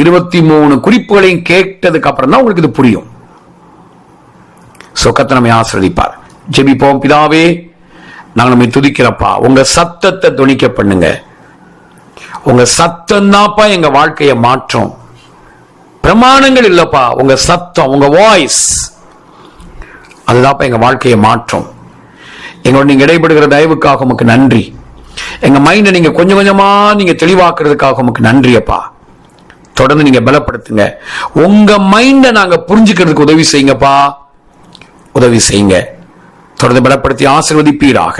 [SPEAKER 3] 23 குறிப்புகளையும் கேட்டதுக்கு அப்புறம் தான் உங்களுக்கு இது புரியும். கர்த்தர் நம்மை ஆசீர்வதிப்பார். ஜெபிப்போம். பிதாவே, நாங்க நம்மை துதிக்கிறப்பா, உங்க சத்தத்தை துணிக்க பண்ணுங்க. உங்க சத்தம் தான்ப்பா எங்க வாழ்க்கையை மாற்றும். பிரமாணங்கள் இல்லப்பா, உங்க சத்தம், உங்க வாய்ஸ் அதுதான்ப்பா எங்க வாழ்க்கையை மாற்றும். எங்களோட நீங்க இடைபடுகிற தயவுக்காக உமக்கு நன்றி. எங்க மைண்டை நீங்க கொஞ்சம் கொஞ்சமா நீங்க தெளிவாக்குறதுக்காக உமக்கு நன்றி அப்பா. தொடர்ந்து நீங்க பலப்படுத்துங்க. உங்க மைண்டை நாங்க புரிஞ்சுக்கிறதுக்கு உதவி செய்யுங்கப்பா, உதவி செய்யுங்க. தொடர்ந்து பலப்படுத்தி ஆசீர்வதிப்பீராக.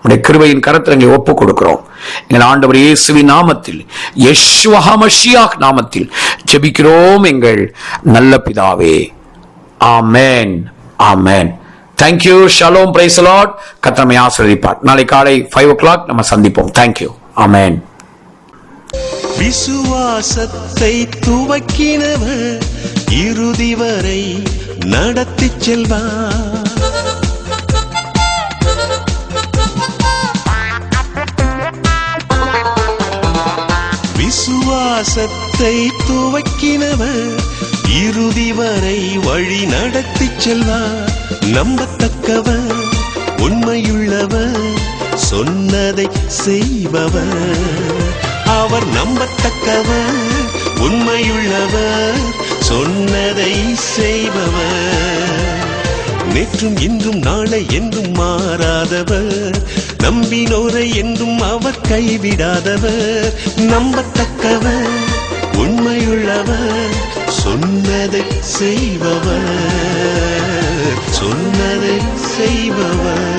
[SPEAKER 3] உடைய கிருபையின் கரத்தில் எங்களை ஒப்புக் கொடுக்கிறோம். எங்கள் ஆண்டவர் இயேசுவின் நாமத்தில், யெஷுவா மஷியாக் நாமத்தில் ஜெபிக்கிறோம் எங்கள் நல்ல பிதாவே. ஆமென், ஆமென். Thank you. Shalom. Praise the Lord. கர்த்தர் நம்மை ஆசீர்வதிப்பார். நாளை காலை 5 o'clock நம்ம சந்திப்போம். Thank you. Amen.
[SPEAKER 2] விசுவாசத்தை துவக்கினவர் இறுதி வரை நடத்தி செல்வார். விசுவாசத்தை துவக்கினவர் இறுதி வரை வழி நடத்தி செல்வார். நம்பத்தக்கவர், உண்மையுள்ளவர், சொன்னதை செய்பவர். அவர் நம்பத்தக்கவர், உண்மையுள்ளவர், சொன்னதை செய்பவர். நேற்றும் இன்றும் நாளை என்றும் மாறாதவர், நம்பினோரை என்றும் அவர் கைவிடாதவர். நம்பத்தக்கவர், உண்மையுள்ளவர், சொன்னதை செய்பவர், சொன்னதை செய்பவர்.